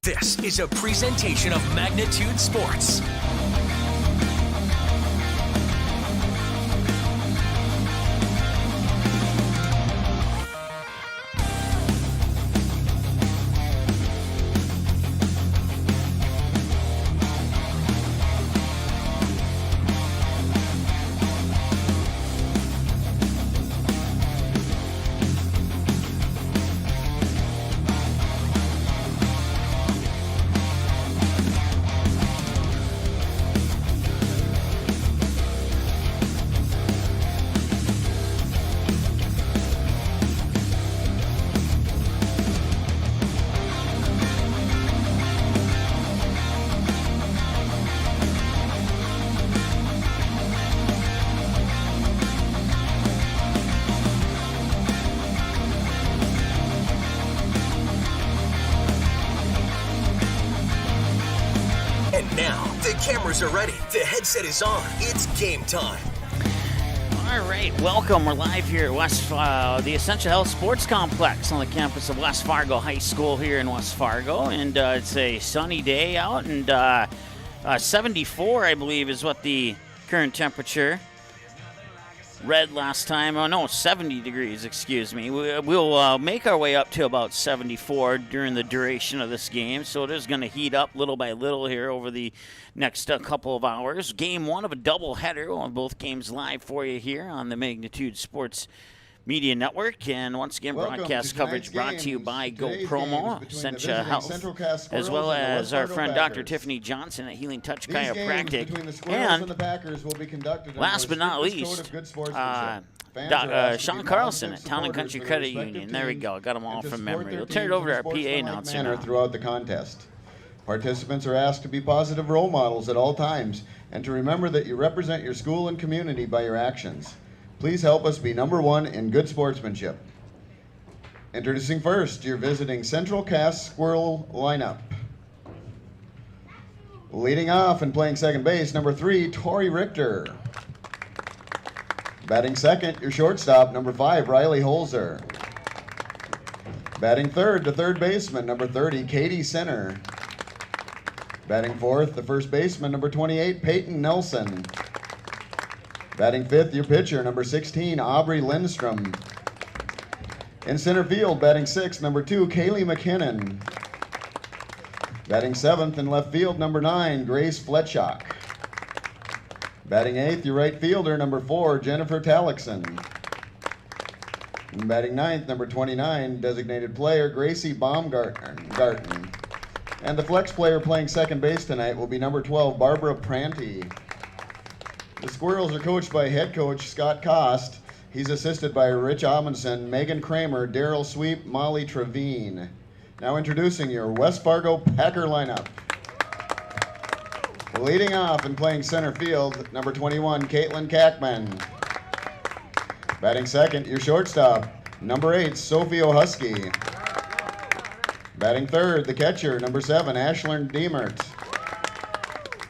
This is a presentation of Magnitude Sports. Cameras are ready. The headset is on. It's game time. All right, welcome. We're live here at the Essential Health Sports Complex on the campus of West Fargo High School here in West Fargo. And it's a sunny day out, and 74, I believe, is what the current temperature read last time. Oh, no, 70 degrees, excuse me. We'll make our way up to about 74 during the duration of this game, so it is going to heat up little by little here over the next couple of hours. Game one of a doubleheader. We'll have both games live for you here on the Magnitude Sports Media Network. And once again, broadcast coverage brought to you by GoPromo, Essential Health, as well as our friend Dr. Tiffany Johnson at Healing Touch Chiropractic. And last but not least, Sean Carlson at Town and Country Credit Union. There we go. Got them all from memory. We'll turn it over to our PA announcer now. Throughout the contest. Participants are asked to be positive role models at all times and to remember that you represent your school and community by your actions. Please help us be number one in good sportsmanship. Introducing first, your visiting Central Cass Squirrel lineup. Leading off and playing second base, number 3, Tori Richter. Batting second, your shortstop, number 5, Riley Holzer. Batting third, the third baseman, number 30, Katie Sinner. Batting fourth, the first baseman, number 28, Peyton Nelson. Batting fifth, your pitcher, number 16, Aubrey Lindstrom. In center field, batting sixth, number 2, Kaylee McKinnon. Batting seventh in left field, number 9, Grace Fletchock. Batting eighth, your right fielder, number 4, Jennifer Talixon. And batting ninth, number 29, designated player, Gracie Baumgarten. And the flex player playing second base tonight will be number 12, Barbara Pranti. The Squirrels are coached by head coach Scott Kost. He's assisted by Rich Amundsen, Megan Kramer, Daryl Sweep, Molly Trevine. Now introducing your West Fargo Packer lineup. Leading off and playing center field, number 21, Caitlin Kackman. Batting second, your shortstop, number 8, Sophie O'Husky. Batting third, the catcher, number 7, Ashlyn Diemert.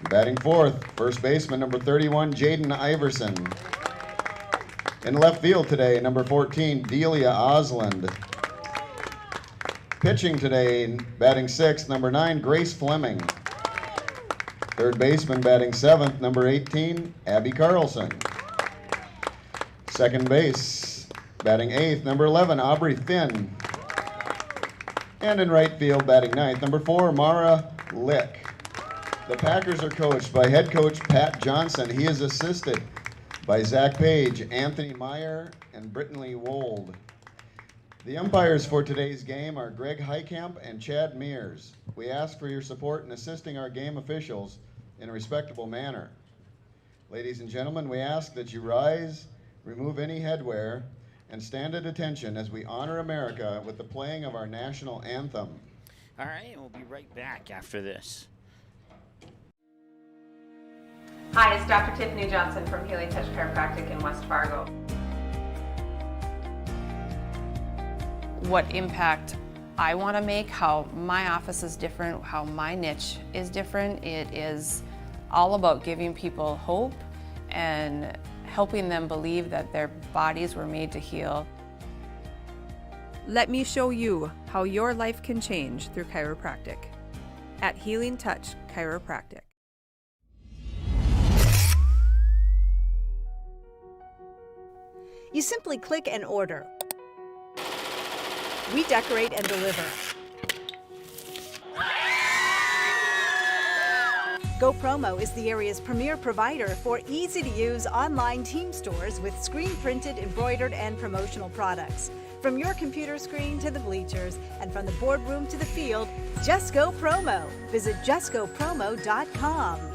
Batting fourth, first baseman, number 31, Jaden Iverson. In left field today, number 14, Delia Osland. Pitching today, batting sixth, number 9, Grace Fleming. Third baseman, batting seventh, number 18, Abby Carlson. Second base, batting eighth, number 11, Aubrey Finn. And in right field, batting ninth, number 4, Mara Lick. The Packers are coached by head coach Pat Johnson. He is assisted by Zach Page, Anthony Meyer, and Brittany Wold. The umpires for today's game are Greg Heikamp and Chad Mears. We ask for your support in assisting our game officials in a respectable manner. Ladies and gentlemen, we ask that you rise, remove any headwear, and stand at attention as we honor America with the playing of our national anthem. All right, we'll be right back after this. Hi, it's Dr. Tiffany Johnson from Healing Touch Chiropractic in West Fargo. What impact I want to make, how my office is different, how my niche is different. It is all about giving people hope and helping them believe that their bodies were made to heal. Let me show you how your life can change through chiropractic. at Healing Touch Chiropractic. You simply click and order. We decorate and deliver. GoPromo is the area's premier provider for easy-to-use online team stores with screen-printed, embroidered, and promotional products. From your computer screen to the bleachers, and from the boardroom to the field, just go promo. Visit justgopromo.com.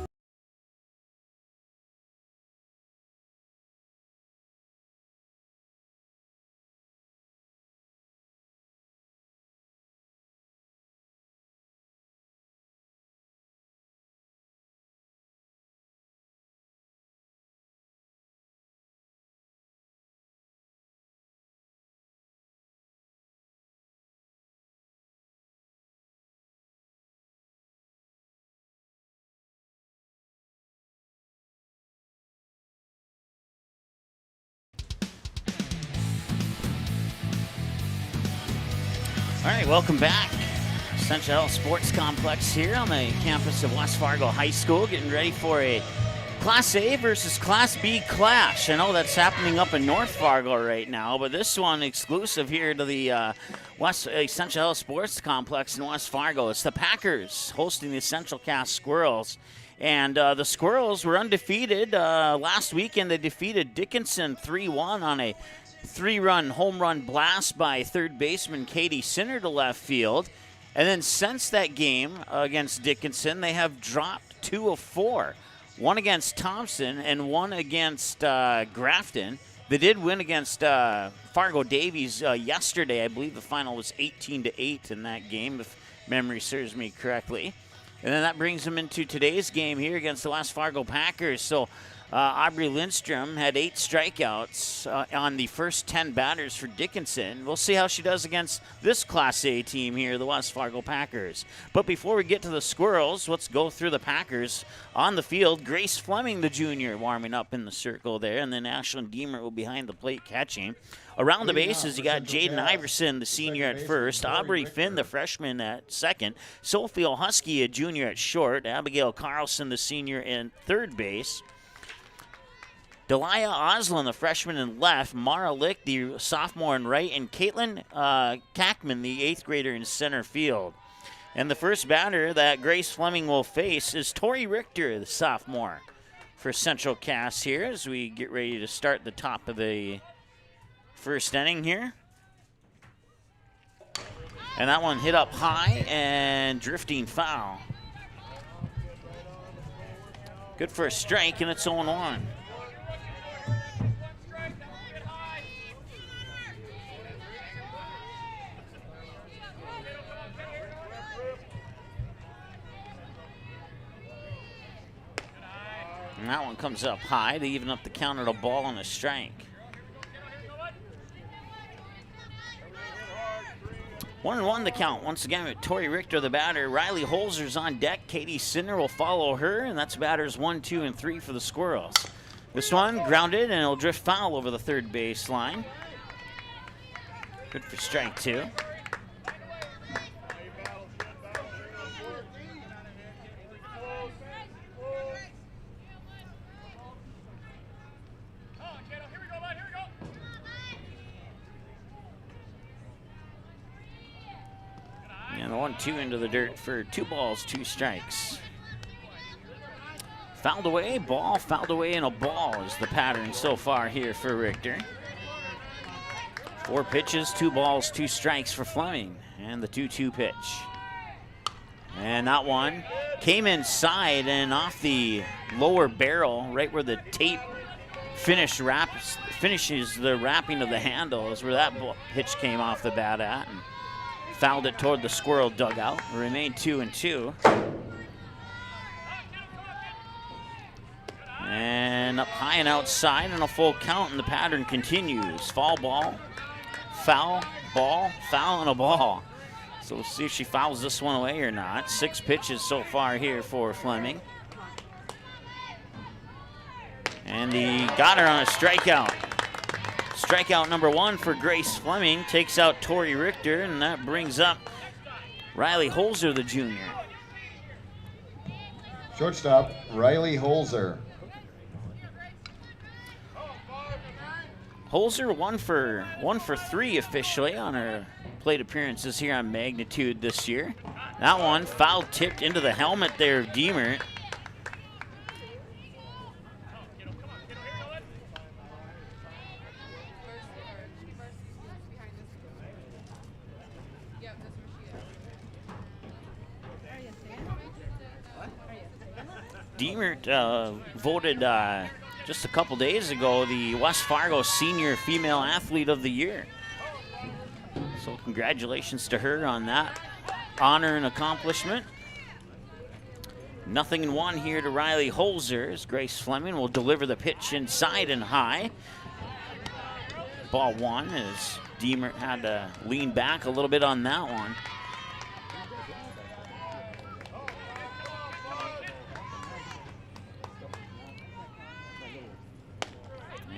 All right, welcome back. Essential Health Sports Complex here on the campus of West Fargo High School, getting ready for a Class A versus Class B clash. I know that's happening up in North Fargo right now, but this one exclusive here to the West Essential Health Sports Complex in West Fargo. It's the Packers hosting the Central Cast Squirrels. And the Squirrels were undefeated last weekend. They defeated Dickinson 3-1 on a 3-run home run blast by third baseman Katie Sinner to left field. And then since that game against Dickinson, they have dropped 2 of 4. One against Thompson and one against Grafton. They did win against Fargo Davies yesterday. I believe the final was 18-8 in that game, if memory serves me correctly. And then that brings them into today's game here against the West Fargo Packers. So Aubrey Lindstrom had 8 strikeouts on the first 10 batters for Dickinson. We'll see how she does against this Class A team here, the West Fargo Packers. But before we get to the Squirrels, let's go through the Packers on the field. Grace Fleming, the junior, warming up in the circle there, and then Ashlyn Deemer behind the plate catching. Around the bases, you got Jaden Iverson, the senior, at first. Aubrey Finn, the freshman, at second. Sophie Husky, a junior, at short. Abigail Carlson, the senior, in third base. Delia Oslin, the freshman, in left. Mara Lick, the sophomore, in right. And Caitlin Kackman, the 8th grader, in center field. And the first batter that Grace Fleming will face is Tori Richter, the sophomore, for Central Cast here as we get ready to start the top of the first inning here. And that one hit up high and drifting foul. Good for a strike, and it's 0-1. And that one comes up high to even up the count at a ball and a strike. 1-1 the count. Once again with Tori Richter, the batter. Riley Holzer's on deck. Katie Sinner will follow her, and that's batters 1, 2, and 3 for the Squirrels. This one grounded, and it'll drift foul over the third base line. Good for strike 2. And the 1-2 into the dirt for 2 balls, 2 strikes. Fouled away, ball, fouled away, and a ball is the pattern so far here for Richter. 4 pitches, 2 balls, 2 strikes for Fleming, and the 2-2 pitch. And that one came inside and off the lower barrel, right where the tape finishes the wrapping of the handle, is where that pitch came off the bat at. And fouled it toward the Squirrel dugout. It remained 2-2. And up high and outside, and a full count, and the pattern continues. Foul ball, foul, ball, foul, and a ball. So we'll see if she fouls this one away or not. 6 pitches so far here for Fleming. And he got her on a strikeout. Strikeout number 1 for Grace Fleming, takes out Tori Richter, and that brings up Riley Holzer, the junior. Shortstop, Riley Holzer. Holzer one for 3 officially on her plate appearances here on Magnitude this year. That one foul tipped into the helmet there of Deemer. Deemer voted just a couple days ago the West Fargo Senior Female Athlete of the Year. So congratulations to her on that honor and accomplishment. 0-1 here to Riley Holzer as Grace Fleming will deliver the pitch inside and high. Ball 1 as Deemer had to lean back a little bit on that one.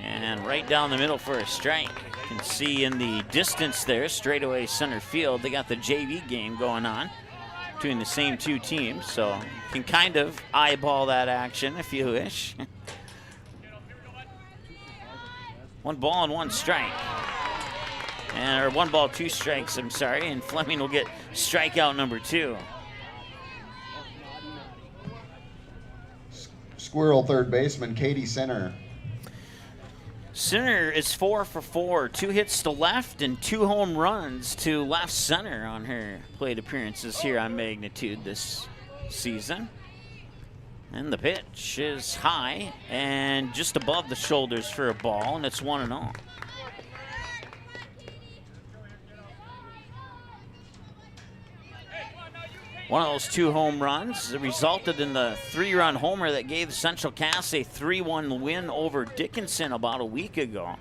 And right down the middle for a strike. You can see in the distance there, straightaway center field, they got the JV game going on between the same two teams, so you can kind of eyeball that action if you wish. 1 ball and 1 strike. Or 1 ball, 2 strikes, I'm sorry, and Fleming will get strikeout number 2. Squirrel third baseman, Katie Center. Center is 4 for 4, 2 hits to left and 2 home runs to left center on her plate appearances here on Magnitude this season. And the pitch is high and just above the shoulders for a ball, and it's 1-0. One of those 2 home runs resulted in the 3-run homer that gave Central Cass a 3-1 win over Dickinson about a week ago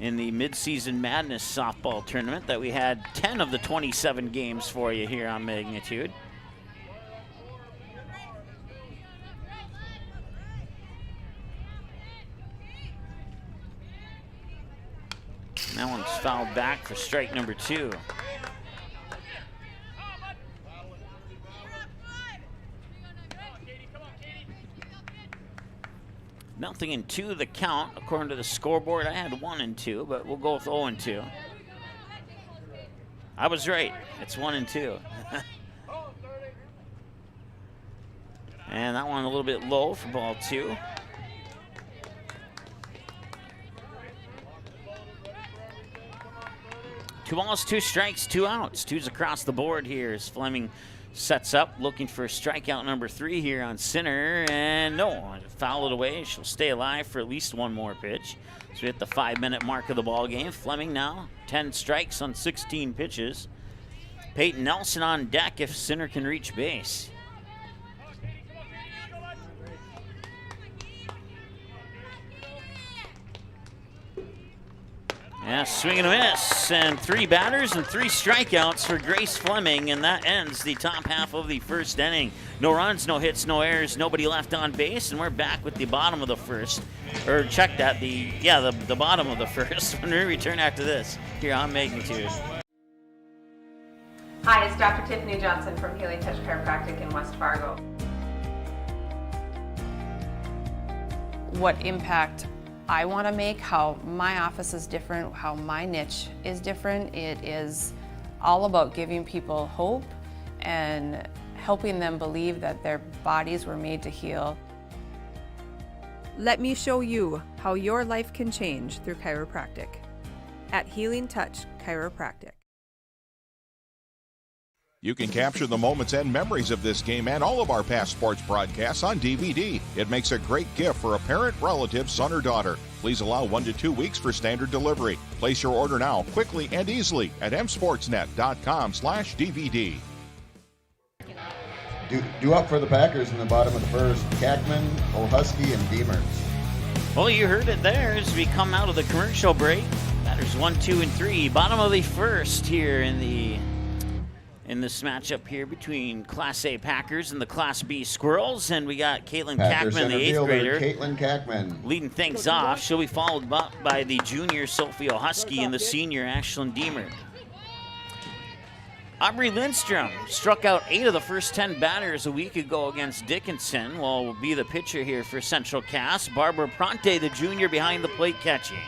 in the Midseason Madness softball tournament that we had 10 of the 27 games for you here on Magnitude. And that one's fouled back for strike number 2. 0-2 the count. According to the scoreboard, I had 1-2, but we'll go with 0-2. I was right. It's 1-2. And that one a little bit low for ball 2. Two balls, 2 strikes, 2 outs. 2's across the board here as Fleming sets up, looking for strikeout number 3 here on center, and no, foul it away. She'll stay alive for at least 1 more pitch. So we hit the 5-minute mark of the ball game. Fleming now 10 strikes on 16 pitches. Peyton Nelson on deck if center can reach base. Yeah, swing and a miss, and 3 batters and 3 strikeouts for Grace Fleming, and that ends the top half of the first inning. No runs, no hits, no errors, nobody left on base, and we're back with the bottom of the first. Or check that, the bottom of the first when we return after this here on Magnitude. Hi, it's Dr. Tiffany Johnson from Healing Touch Chiropractic in West Fargo. What impact I want to make, how my office is different, how my niche is different. It is all about giving people hope and helping them believe that their bodies were made to heal. Let me show you how your life can change through chiropractic at Healing Touch Chiropractic. You can capture the moments and memories of this game and all of our past sports broadcasts on DVD. It makes a great gift for a parent, relative, son, or daughter. Please allow 1 to 2 weeks for standard delivery. Place your order now, quickly and easily at msportsnet.com/DVD. Due up for the Packers in the bottom of the first, Kackman, O'Husky, and Deemers. Well, you heard it there as we come out of the commercial break. Batters 1, 2, and 3. Bottom of the first here in this matchup here between Class A Packers and the Class B Squirrels. And we got Caitlin Kackman, the 8th grader, Caitlin Kackman, leading things off. She'll be followed by the junior Sophie O'Husky and the senior Ashlyn Deemer. Aubrey Lindstrom struck out 8 of the first 10 batters a week ago against Dickinson. Well, will be the pitcher here for Central Cass. Barbara Pronte, the junior, behind the plate catching.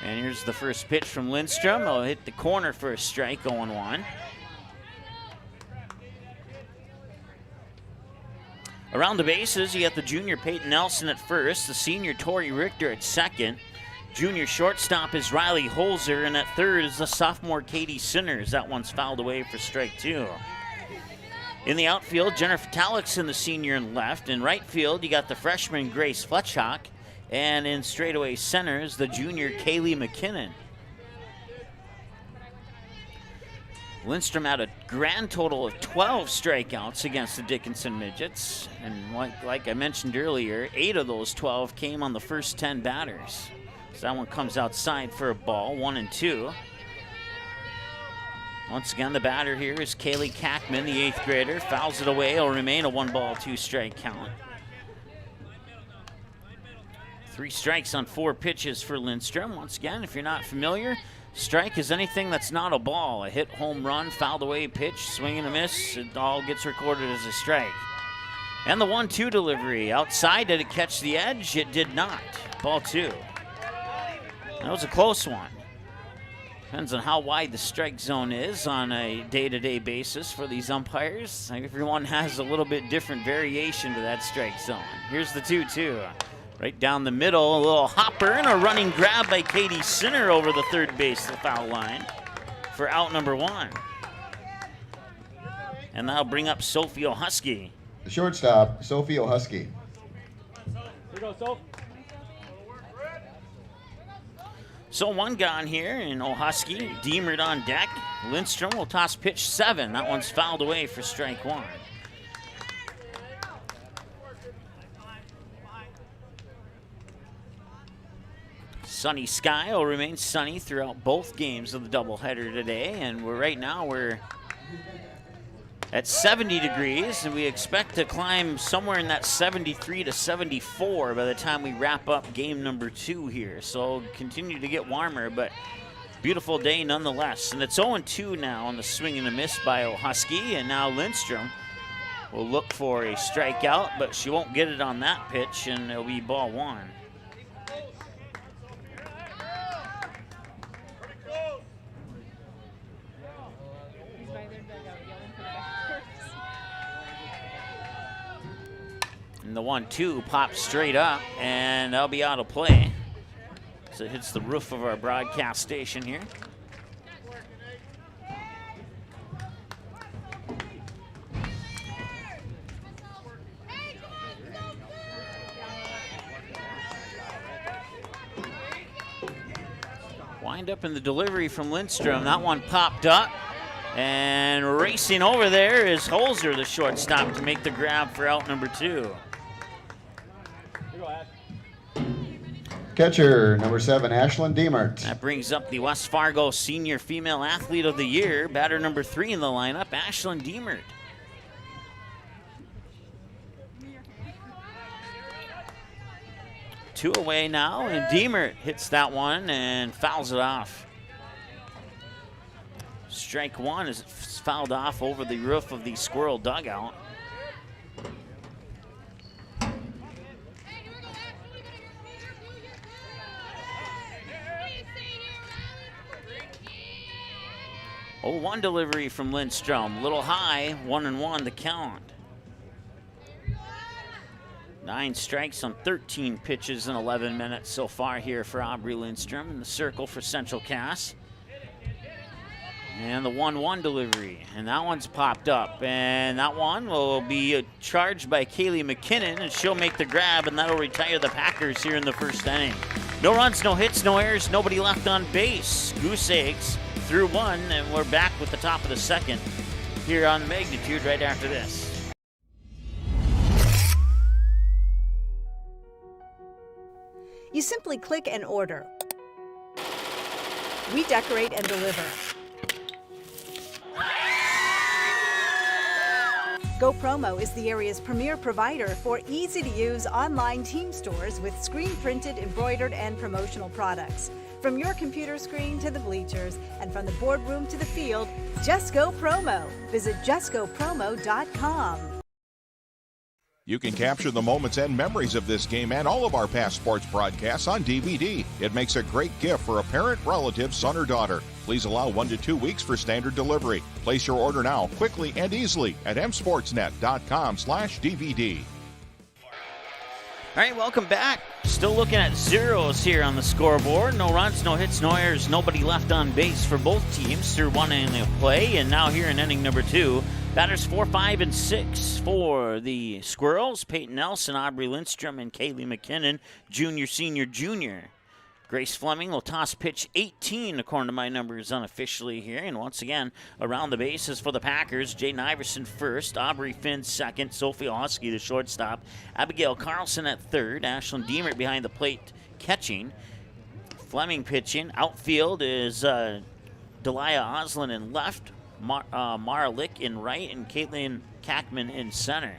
And here's the first pitch from Lindstrom. It'll hit the corner for a strike, 0-1. Around the bases, you got the junior Peyton Nelson at first, the senior Tori Richter at second. Junior shortstop is Riley Holzer, and at third is the sophomore Katie Sinners. That one's fouled away for strike 2. In the outfield, Jennifer Talixson, the senior, in left. In right field, you got the freshman Grace Fletchhawk. And in straightaway centers, the junior Kaylee McKinnon. Lindstrom had a grand total of 12 strikeouts against the Dickinson Midgets. And like I mentioned earlier, 8 of those 12 came on the first 10 batters. So that one comes outside for a ball, 1-2. Once again, the batter here is Kaylee Kackman, the 8th grader. Fouls it away. It'll remain a 1-ball, 2-strike count. 3 strikes on 4 pitches for Lindstrom. Once again, if you're not familiar, strike is anything that's not a ball. A hit, home run, fouled away pitch, swing and a miss. It all gets recorded as a strike. And the 1-2 delivery. Outside, did it catch the edge? It did not. Ball 2. That was a close one. Depends on how wide the strike zone is on a day-to-day basis for these umpires. Everyone has a little bit different variation to that strike zone. Here's the 2-2. Right down the middle, a little hopper and a running grab by Katie Sinner over the third base, the foul line for out number 1. And that'll bring up Sophie O'Husky. The shortstop, Sophie O'Husky. Here you go, Soph. So 1 gone here, and O'Husky, Deemert on deck. Lindstrom will toss pitch 7. That one's fouled away for strike 1. Sunny sky will remain sunny throughout both games of the doubleheader today, and right now we're at 70 degrees, and we expect to climb somewhere in that 73 to 74 by the time we wrap up game number 2 here. So continue to get warmer, but beautiful day nonetheless. And it's 0-2 now on the swing and a miss by O'Husky, and now Lindstrom will look for a strikeout, but she won't get it on that pitch, and it'll be ball 1. And the 1-2 pops straight up, and that'll be out of play. So it hits the roof of our broadcast station here. Wind up in the delivery from Lindstrom. That one popped up. And racing over there is Holzer, the shortstop, to make the grab for out number 2. Catcher, number 7, Ashlyn Deemert. That brings up the West Fargo Senior Female Athlete of the Year, batter number 3 in the lineup, Ashlyn Deemert. Two away now, and Deemert hits that one and fouls it off. Strike 1 is fouled off over the roof of the Squirrel dugout. Oh, 1 delivery from Lindstrom. A little high, 1-1 the count. 9 strikes on 13 pitches in 11 minutes so far here for Aubrey Lindstrom in the circle for Central Cass. And the 1-1 delivery, and that one's popped up, and that one will be charged by Kaylee McKinnon, and she'll make the grab, and that'll retire the Packers here in the first inning. No runs, no hits, no errors, nobody left on base. Goose eggs through 1, and we're back with the top of the second here on Magnitude right after this. You simply click and order. We decorate and deliver. Go Promo is the area's premier provider for easy-to-use online team stores with screen-printed, embroidered, and promotional products. From From your computer screen to the bleachers, and from the boardroom to the field, Just Go Promo. Visit justgopromo.com. You can capture the moments and memories of this game and all of our past sports broadcasts on DVD. It makes a great gift for a parent, relative, son, or daughter. Please allow 1 to 2 weeks for standard delivery. Place your order now, quickly and easily at msportsnet.com/DVD. All right, welcome back. Still looking at zeros here on the scoreboard. No runs, no hits, no errors, nobody left on base for both teams through one inning of play. And now here in inning number 2, batters 4, 5, and 6 for the Squirrels. Peyton Nelson, Aubrey Lindstrom, and Kaylee McKinnon, junior, senior, junior. Grace Fleming will toss pitch 18, according to my numbers unofficially here. And once again, around the bases for the Packers, Jaden Iverson first, Aubrey Finn second, Sophie Hosky the shortstop, Abigail Carlson at third, Ashlyn Diemert behind the plate catching, Fleming pitching. Outfield is Delia Oslin in left, Mara Lick in right, and Caitlin Kackman in center.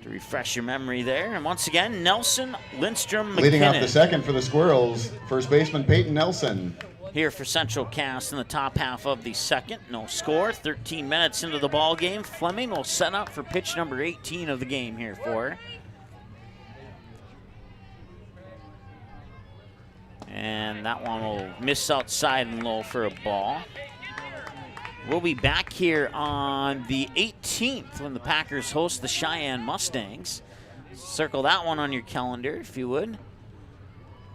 To refresh your memory there. And once again, Nelson, Lindstrom, McKinnon. Leading off the second for the Squirrels, first baseman Peyton Nelson. Here for Central Cast in the top half of the second. No score. 13 minutes into the ball game. Fleming will set up for pitch number 18 of the game here for her. And that one will miss outside and low for a ball. We'll be back here on the 18th when the Packers host the Cheyenne Mustangs. Circle that one on your calendar if you would.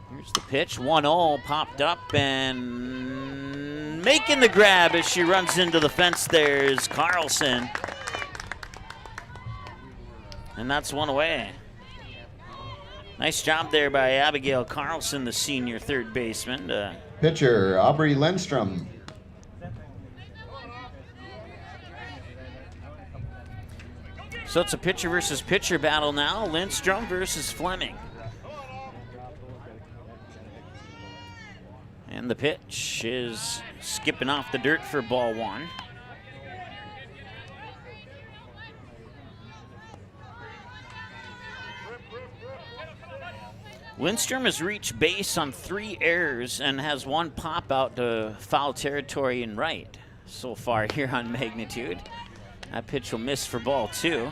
Here's the pitch. 1-0 popped up and making the grab as she runs into the fence there is Carlson. And that's one away. Nice job there by Abigail Carlson, the senior third baseman. Pitcher Aubrey Lindstrom. So it's a pitcher versus pitcher battle now. Lindstrom versus Fleming. And the pitch is skipping off the dirt for ball one. Lindstrom has reached base on 3 errors and has 1 pop out to foul territory in right so far here on Magnitude. That pitch will miss for ball 2.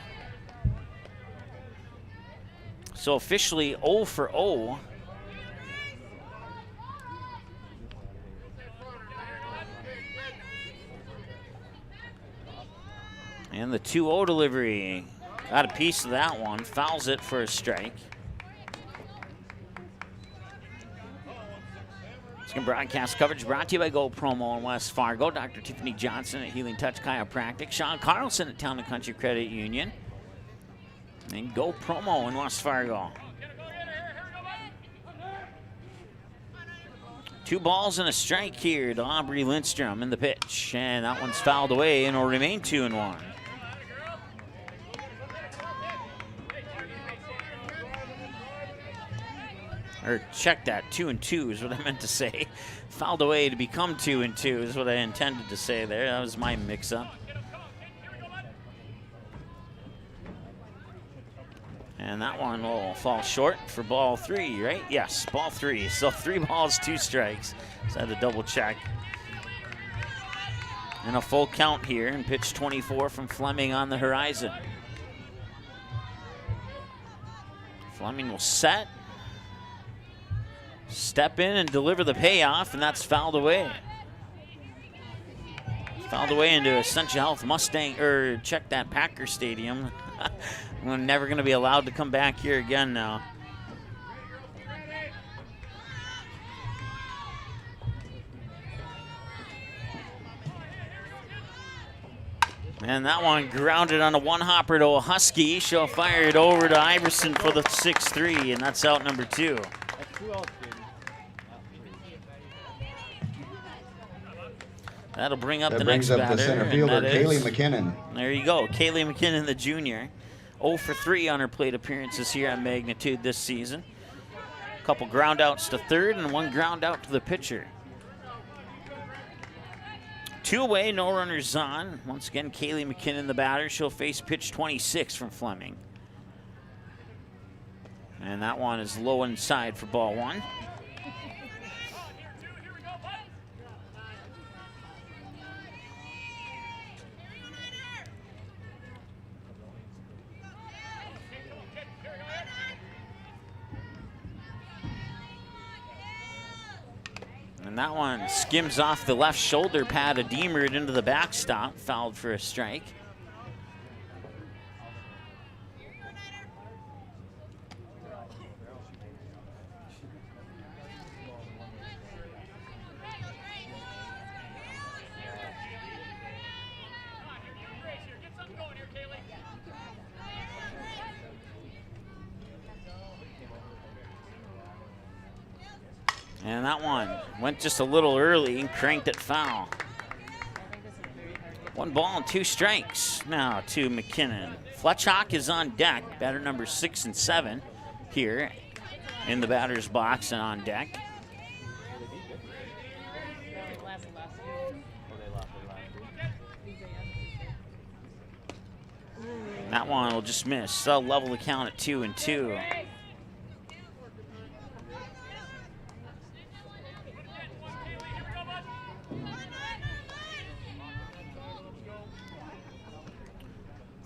So officially 0 for 0. And the 2-0 delivery. Got a piece of that one. Fouls it for a strike. Broadcast coverage brought to you by Go Promo in West Fargo. Dr. Tiffany Johnson at Healing Touch Chiropractic. Sean Carlson at Town and Country Credit Union. And Go Promo in West Fargo. 2 balls and a strike here to Aubrey Lindstrom in the pitch. And that one's fouled away and will remain 2-1. Or check that, 2-2 is what I meant to say. Fouled away to become 2-2 is what I intended to say there. That was my mix-up. And that one will fall short for ball 3, right? Yes, ball 3. So 3 balls, 2 strikes. So I had to double check. And a full count here, and pitch 24 from Fleming on the horizon. Fleming will set. Step in and deliver the payoff, and that's fouled away. Fouled away into Essentia Health Mustang, or check that, Packer Stadium. We're never going to be allowed to come back here again now. And that one grounded on a one-hopper to a Husky. She'll fire it over to Iverson for the 6-3, and that's out number 2. That'll bring up the next batter. The center fielder, Kaylee McKinnon. There you go, Kaylee McKinnon, the junior. 0 for 3 on her plate appearances here on Magnitude this season. A couple ground outs to third and 1 ground out to the pitcher. 2 away, no runners on. Once again, Kaylee McKinnon, the batter. She'll face pitch 26 from Fleming. And that one is low inside for ball 1. And that one skims off the left shoulder pad of Deemer into the backstop, fouled for a strike. And that one went just a little early and cranked it foul. 1 ball and 2 strikes now to McKinnon. Fletchock is on deck, batter number 6 and 7 here in the batter's box and on deck. That one will just miss. They'll level the count at 2-2.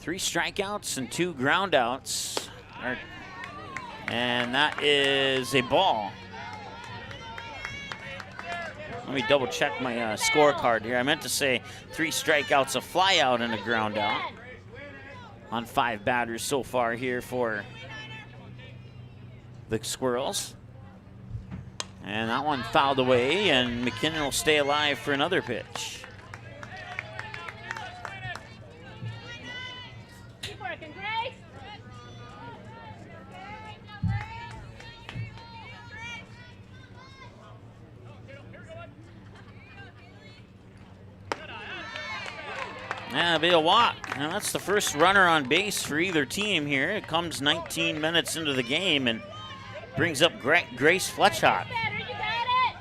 Three strikeouts and 2 groundouts. And that is a ball. Let me double check my scorecard here. I meant to say 3 strikeouts, a fly out, and a ground out on 5 batters so far here for the Squirrels. And that one fouled away, and McKinnon will stay alive for another pitch. Yeah, it'll be a walk. And that's the first runner on base for either team here. It comes 19 minutes into the game and brings up Grace Fletchock.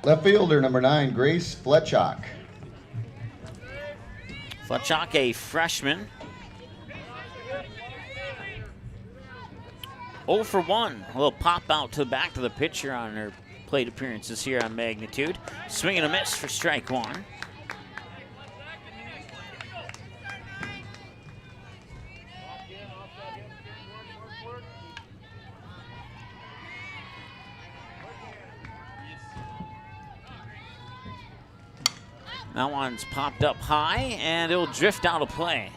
Left fielder, number 9, Grace Fletchock. Fletchock, a freshman. 0 for 1. A little pop out to the back of the pitcher on her plate appearances here on Magnitude. Swing and a miss for strike 1. That one's popped up high, and it'll drift out of play.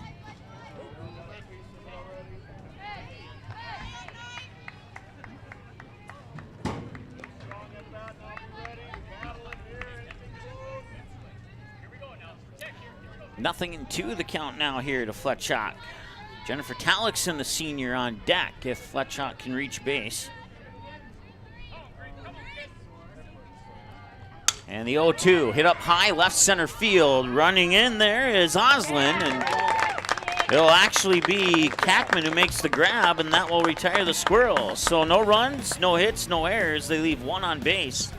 Nothing in 2 the count now here to Fletchock. Jennifer Tallickson, the senior, on deck if Fletchock can reach base. And the 0-2 hit up high, left center field. Running in there is Oslin, and it'll actually be Kackman who makes the grab, and that will retire the Squirrels. So no runs, no hits, no errors. They leave 1 on base.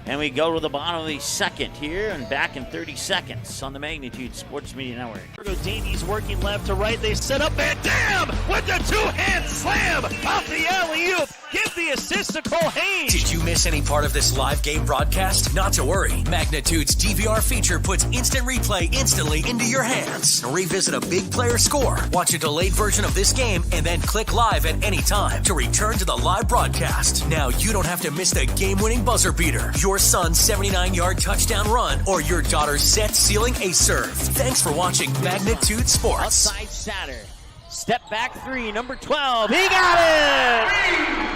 And we go to the bottom of the second here and back in 30 seconds on the Magnitude Sports Media Network. Fargo Davies working left to right. They set up Van Dam with the 2-hand slam off the alley-oop. Give the assist to Cole Haynes. Did you miss any part of this live game broadcast? Not to worry. Magnitude's DVR feature puts instant replay instantly into your hands. Revisit a big player score, watch a delayed version of this game, and then click live at any time to return to the live broadcast. Now you don't have to miss the game-winning buzzer beater, your son's 79-yard touchdown run, or your daughter's set-sealing ace serve. Thanks for watching Magnitude Sports. Outside Satter. Step back 3, number 12. He got it!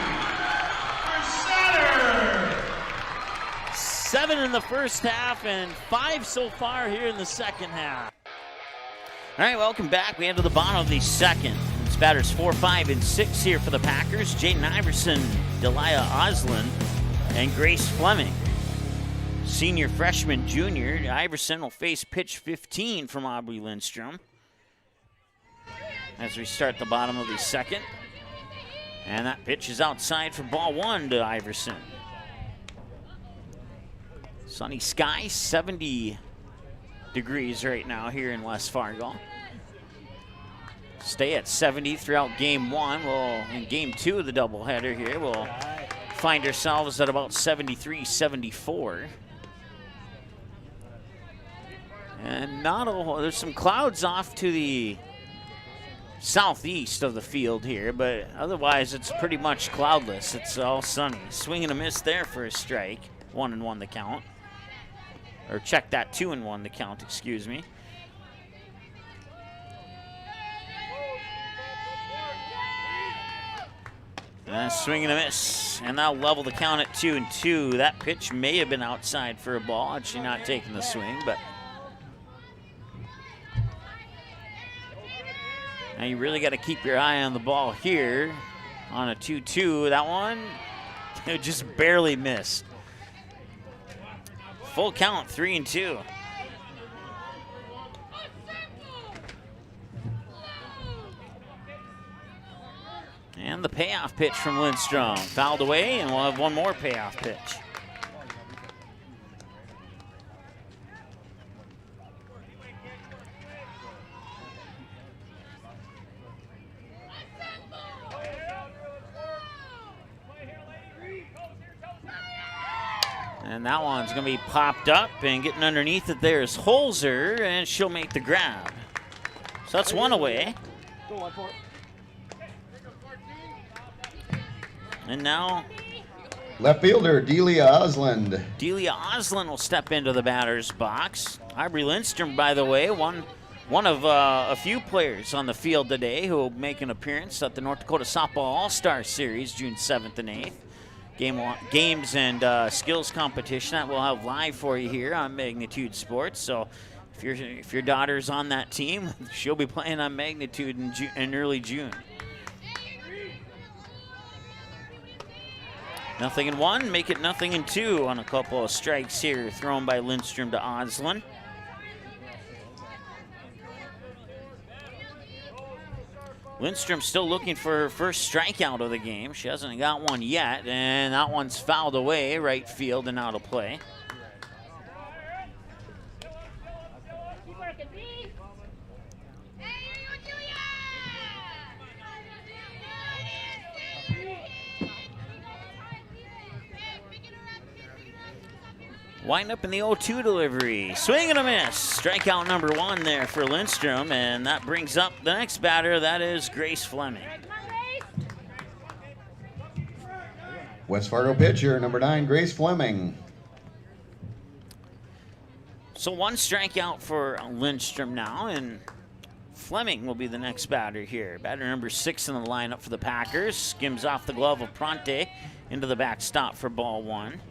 7 in the first half and 5 so far here in the second half. All right, welcome back. We enter the bottom of the second. It's batters 4, 5, and 6 here for the Packers. Jaden Iverson, Delia Oslin, and Grace Fleming. Senior, freshman, junior. Iverson will face pitch 15 from Aubrey Lindstrom as we start the bottom of the second. And that pitch is outside for ball 1 to Iverson. Sunny skies, 70 degrees right now here in West Fargo. Stay at 70 throughout game 1. In game 2 of the doubleheader here, we'll find ourselves at about 73, 74. And there's some clouds off to the southeast of the field here, but otherwise it's pretty much cloudless. It's all sunny. Swing and a miss there for a strike. 1-1 the count. or check that 2-1 the count, excuse me. And swing and a miss, and now level the count at 2-2. That pitch may have been outside for a ball had she not taken the swing, but now you really got to keep your eye on the ball here on a 2-2. That one, it just barely missed. Full count, 3-2. And the payoff pitch from Lindstrom. Fouled away, and we'll have one more payoff pitch. And that one's going to be popped up, and getting underneath it there is Holzer, and she'll make the grab. So that's one away. And now left fielder Delia Osland. Delia Osland will step into the batter's box. Aubrey Lindstrom, by the way, one of a few players on the field today who will make an appearance at the North Dakota Softball All-Star Series June 7th and 8th. Games and skills competition that we'll have live for you here on Magnitude Sports. So if your daughter's on that team, she'll be playing on Magnitude in early June. 0-1, make it 0-2 on a couple of strikes here thrown by Lindstrom to Osland. Lindstrom still looking for her first strikeout of the game. She hasn't got one yet, and that one's fouled away, right field and out of play. Wind up in the 0-2 delivery. Swing and a miss. Strikeout number 1 there for Lindstrom, and that brings up the next batter. That is Grace Fleming. West Fargo pitcher, number 9, Grace Fleming. So 1 strikeout for Lindstrom now, and Fleming will be the next batter here. Batter number 6 in the lineup for the Packers. Skims off the glove of Pronte into the backstop for ball 1.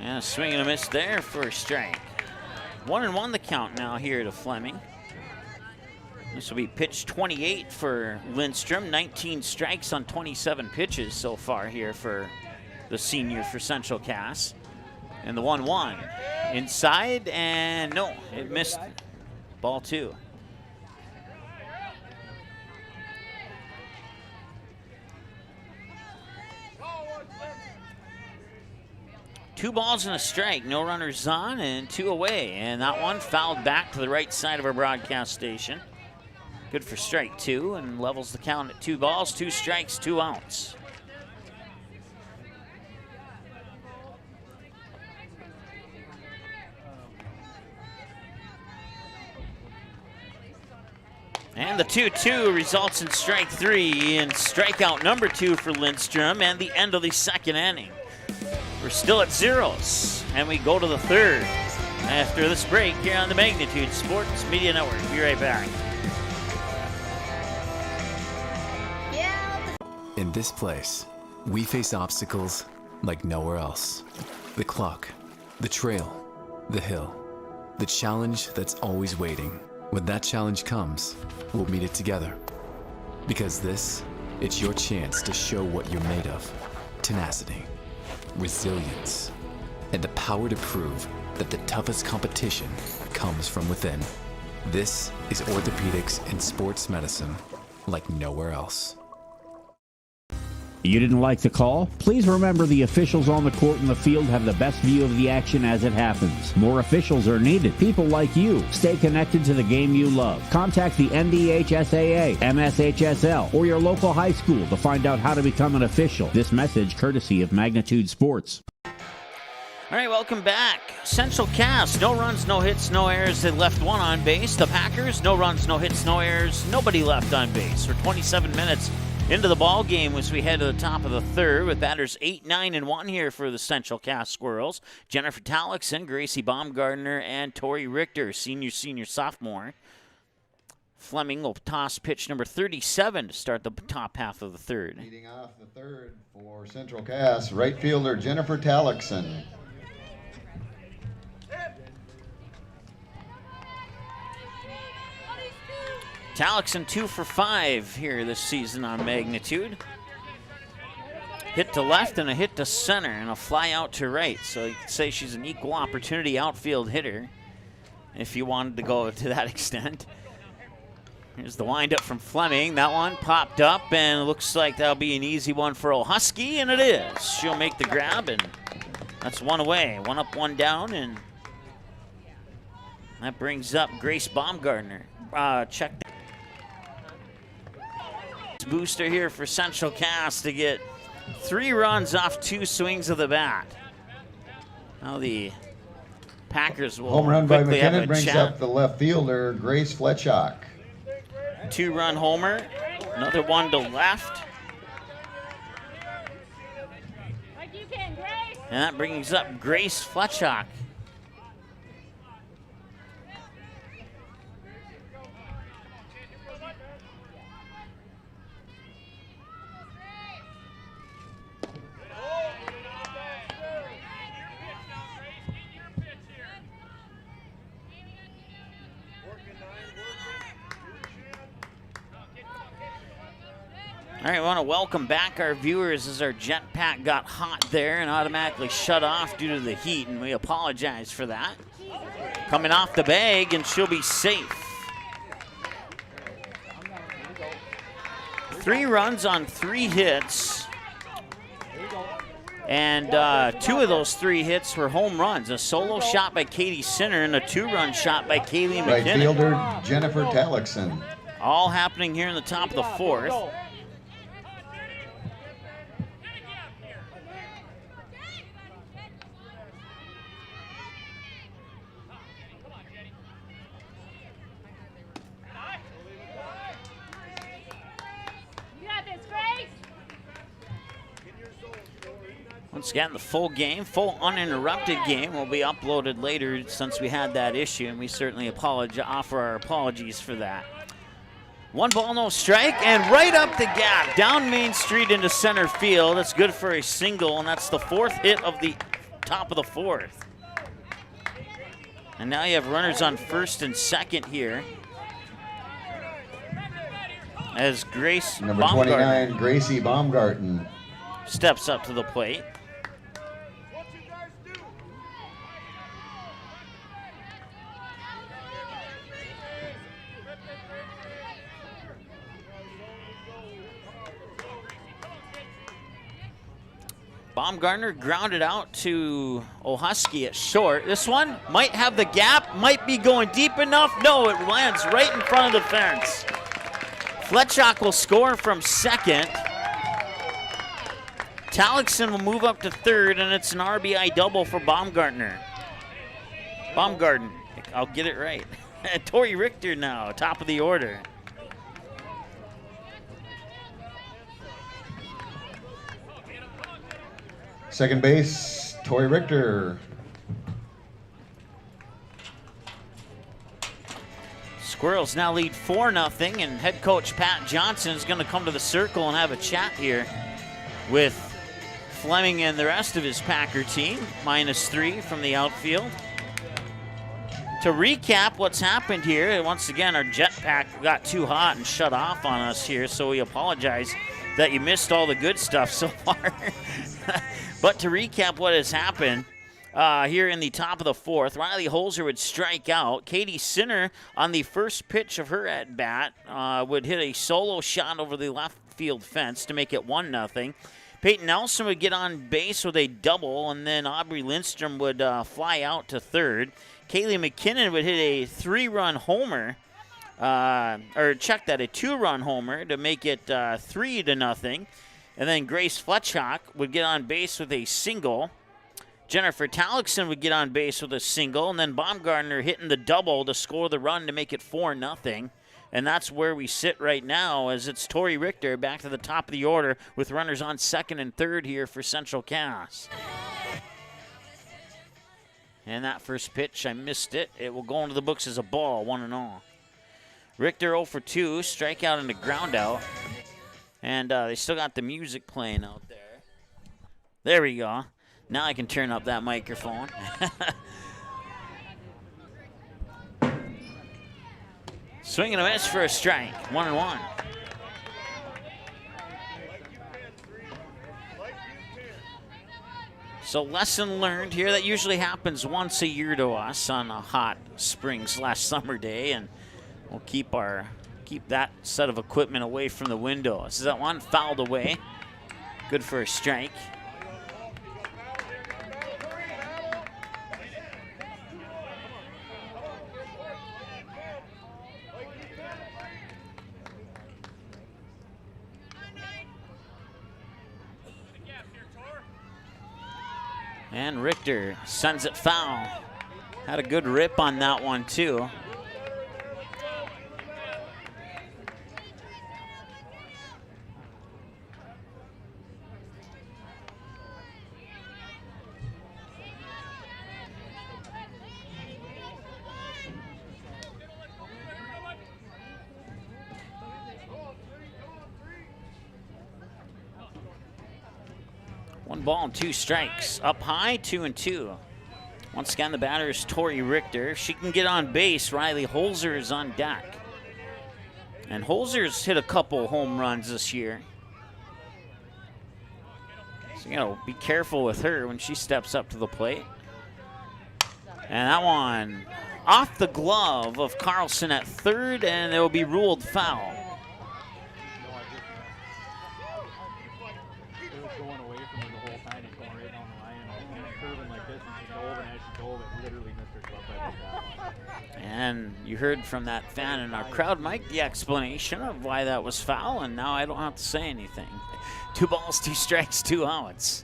And a swing and a miss there for a strike. 1-1 the count now here to Fleming. This will be pitch 28 for Lindstrom. 19 strikes on 27 pitches so far here for the senior for Central Cass. And the 1-1 inside, and no, it missed. Ball 2. Two balls and a strike, no runners on, and 2 away. And that one fouled back to the right side of our broadcast station. Good for strike 2, and levels the count at 2 balls, 2 strikes, 2 outs. And the 2-2 results in strike 3, and strikeout number 2 for Lindstrom, and the end of the second inning. We're still at 0s, and we go to the 3rd after this break here on the Magnitude Sports Media Network. Be right back. In this place, we face obstacles like nowhere else. The clock, the trail, the hill, the challenge that's always waiting. When that challenge comes, we'll meet it together. Because it's your chance to show what you're made of. Tenacity, resilience, and the power to prove that the toughest competition comes from within. This is orthopedics and sports medicine like nowhere else. You didn't like the call? Please remember the officials on the court and the field have the best view of the action as it happens. More officials are needed. People like you. Stay connected to the game you love. Contact the NDHSAA, MSHSL, or your local high school to find out how to become an official. This message courtesy of Magnitude Sports. All right, welcome back. Central Cass, no runs, no hits, no errors. They left one on base. The Packers, no runs, no hits, no errors. Nobody left on base. We're 27 minutes into the ball game as we head to the top of the third with batters 8, 9, and 1 here for the Central Cass Squirrels. Jennifer Tallickson, Gracie Baumgartner, and Tori Richter, senior, sophomore. Fleming will toss pitch number 37 to start the top half of the third. Leading off the third for Central Cass, right fielder Jennifer Tallickson. Tallickson 2 for 5 here this season on magnitude. Hit to left and a hit to center and a fly out to right. So you could say she's an equal opportunity outfield hitter if you wanted to go to that extent. Here's the windup from Fleming. That one popped up and it looks like that'll be an easy one for O'Husky, and it is. She'll make the grab, and that's one away. One up, one down, and that brings up Grace Baumgartner. Check booster here for Central Cass to get 3 runs off 2 swings of the bat. Now the Packers will home run by quickly have McKinnon a brings chat. up the left fielder Grace Fletchock. 2-run homer, another one to left. And that brings up Grace Fletchock. All right, I want to welcome back our viewers as our jetpack got hot there and automatically shut off due to the heat, and we apologize for that. Coming off the bag, and she'll be safe. 3 runs on 3 hits, and 2 of those 3 hits were home runs. A solo shot by Katie Sinner and a 2-run shot by Kaylee McKinnon. Right fielder Jennifer Tallickson. All happening here in the top of the 4th. Once again, the full game, full uninterrupted game will be uploaded later since we had that issue, and we certainly offer our apologies for that. 1 ball, no strike, and right up the gap, down Main Street into center field. That's good for a single, and that's the 4th hit of the top of the 4th. And now you have runners on 1st and 2nd here. As Grace Number 29, Gracie Baumgarten. Steps up to the plate. Baumgartner grounded out to O'Husky at short. This one might have the gap, might be going deep enough. No, it lands right in front of the fence. Fletchock will score from 2nd. Tallickson will move up to 3rd, and it's an RBI double for Baumgartner. Baumgarten, I'll get it right. Tori Richter now, top of the order. Second base, Tori Richter. Squirrels now lead 4-0, and head coach Pat Johnson is going to come to the circle and have a chat here with Fleming and the rest of his Packer team. -3 from the outfield. To recap what's happened here, once again, our jetpack got too hot and shut off on us here, so we apologize that you missed all the good stuff so far. But to recap what has happened, here in the top of the 4th, Riley Holzer would strike out. Katie Sinner, on the first pitch of her at-bat, would hit a solo shot over the left field fence to make it 1-0. Peyton Nelson would get on base with a double, and then Aubrey Lindstrom would fly out to 3rd. Kaylee McKinnon would hit a 3-run homer, a 2-run homer to make it 3-0. And then Grace Fletchock would get on base with a single Jennifer Talixson would get on base with a single, and then Baumgartner hitting the double to score the run to make it 4-0. And that's where we sit right now, as it's Tori Richter back to the top of the order with runners on second and third here for Central Cass. And that first pitch, I missed it. It will go into the books as a ball, 1-0. Richter 0 for 2, strikeout and a ground out. And they still got the music playing out there. There we go. Now I can turn up that microphone. Swing and a miss for a strike. 1-1. So lesson learned here. That usually happens once a year to us on a hot spring/summer day, and we'll keep that set of equipment away from the window. This is that one fouled away. Good for a strike. And Richter sends it foul. Had a good rip on that one, too. One ball and 2 strikes. Up high, 2-2. Once again, the batter is Tori Richter. She can get on base. Riley Holzer is on deck. And Holzer's hit a couple home runs this year. So, be careful with her when she steps up to the plate. And that one off the glove of Carlson at third, and it will be ruled foul. And you heard from that fan in our crowd, Mike, the explanation of why that was foul, and now I don't have to say anything. 2 balls, 2 strikes, 2 outs.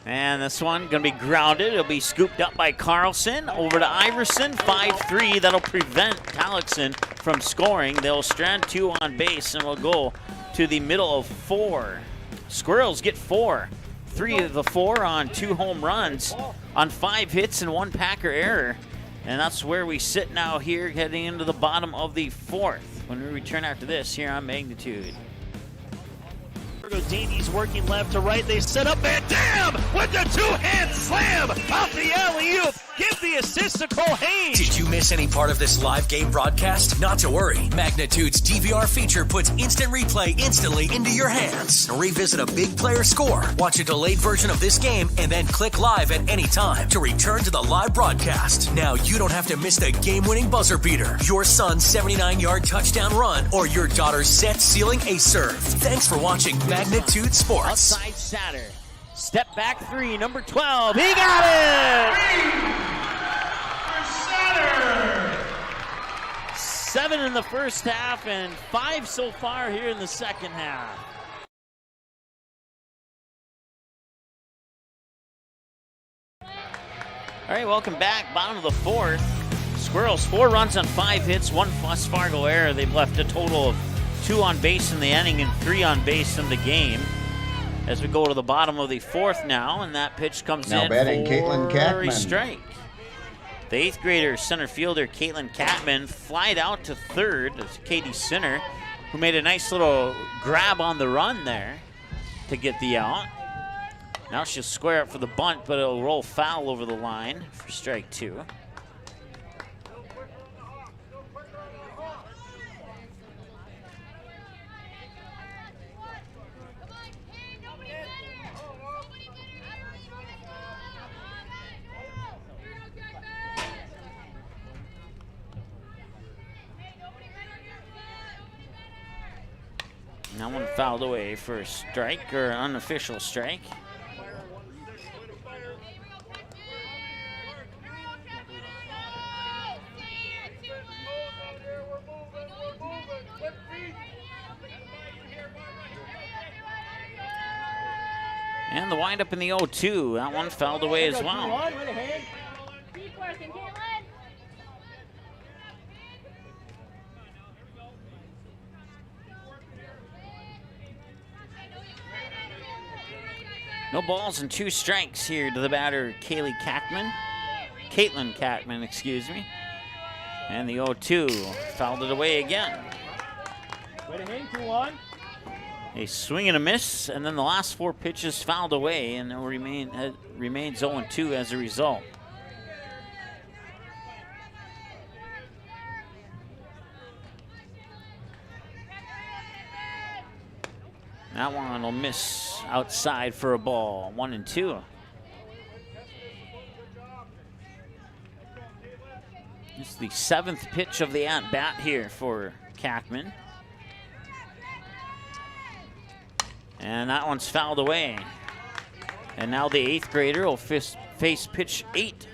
And this one going to be grounded. It'll be scooped up by Carlson. Over to Iverson, 5-3. That'll prevent Talixson from scoring. They'll strand 2 on base, and we'll go to the middle of 4. Squirrels get 4. 3 of the 4 on 2 home runs on 5 hits and 1 Packer error. And that's where we sit now here, heading into the bottom of the 4th. When we return after this here on Magnitude. Fargo Davies working left to right. They set up Van Dam with the 2-hand slam off the alley-oop. Give the assist to Cole Haynes. Did you miss any part of this live game broadcast? Not to worry. Magnitude's DVR feature puts instant replay instantly into your hands. Revisit a big player score, watch a delayed version of this game, and then click live at any time to return to the live broadcast. Now you don't have to miss the game-winning buzzer beater, your son's 79-yard touchdown run, or your daughter's set-sealing ace serve. Thanks for watching Magnitude Sports. Outside Satter. Step back 3, number 12. He got it! 7 in the first half and 5 so far here in the second half. All right, welcome back. Bottom of the 4th. Squirrels 4 runs on 5 hits, 1 West Fargo error. They've left a total of 2 on base in the inning and 3 on base in the game. As we go to the bottom of the 4th now, and that pitch comes now in batting for Caitlin a Catman. strike. The 8th grader center fielder Caitlin Catman flied out to third. It's Katie Sinner, who made a nice little grab on the run there to get the out. Now she'll square up for the bunt, but it'll roll foul over the line for strike 2. That one fouled away for a strike, or an unofficial strike. And the windup in the 0-2. That one fouled away as well. No balls and 2 strikes here to the batter, Caitlin Catman, excuse me. And the 0-2 fouled it away again. A swing and a miss, and then the last 4 pitches fouled away, and it remains 0-2 as a result. That one will miss outside for a ball, 1-2. It's the 7th pitch of the at-bat here for Catman. And that one's fouled away. And now the 8th grader will face pitch 8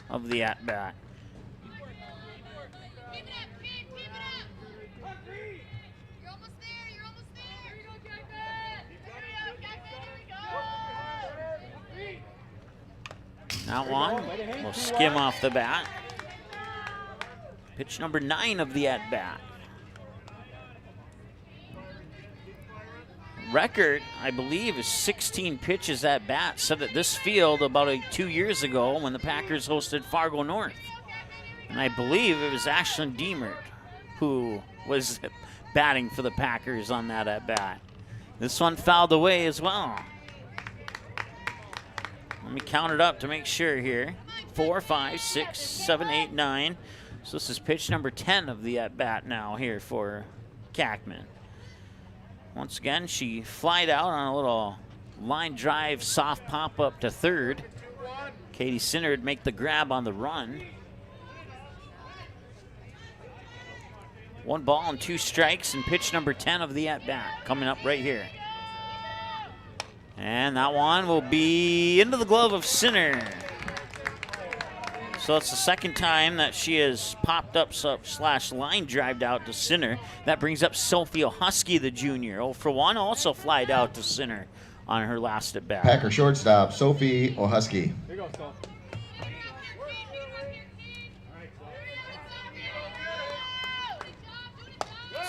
of the at-bat. That one will skim off the bat. Pitch number 9 of the at-bat. Record, I believe, is 16 pitches at bat, set at this field about 2 years ago when the Packers hosted Fargo North. And I believe it was Ashlyn Diemert who was batting for the Packers on that at-bat. This one fouled away as well. Let me count it up to make sure here. 4, 5, 6, 7, 8, 9. So this is pitch number 10 of the at-bat now here for Catman. Once again, she flied out on a little line drive, soft pop-up to third. Katie Sinner would make the grab on the run. 1 ball and 2 strikes, and pitch number 10 of the at-bat coming up right here. And that one will be into the glove of Sinner. So it's the 2nd time that she has popped up / line drived out to Sinner. That brings up Sophie O'Husky, the junior. 0 for 1, also flied out to Sinner on her last at bat. Packer shortstop, Sophie O'Husky. Here you go, Sol.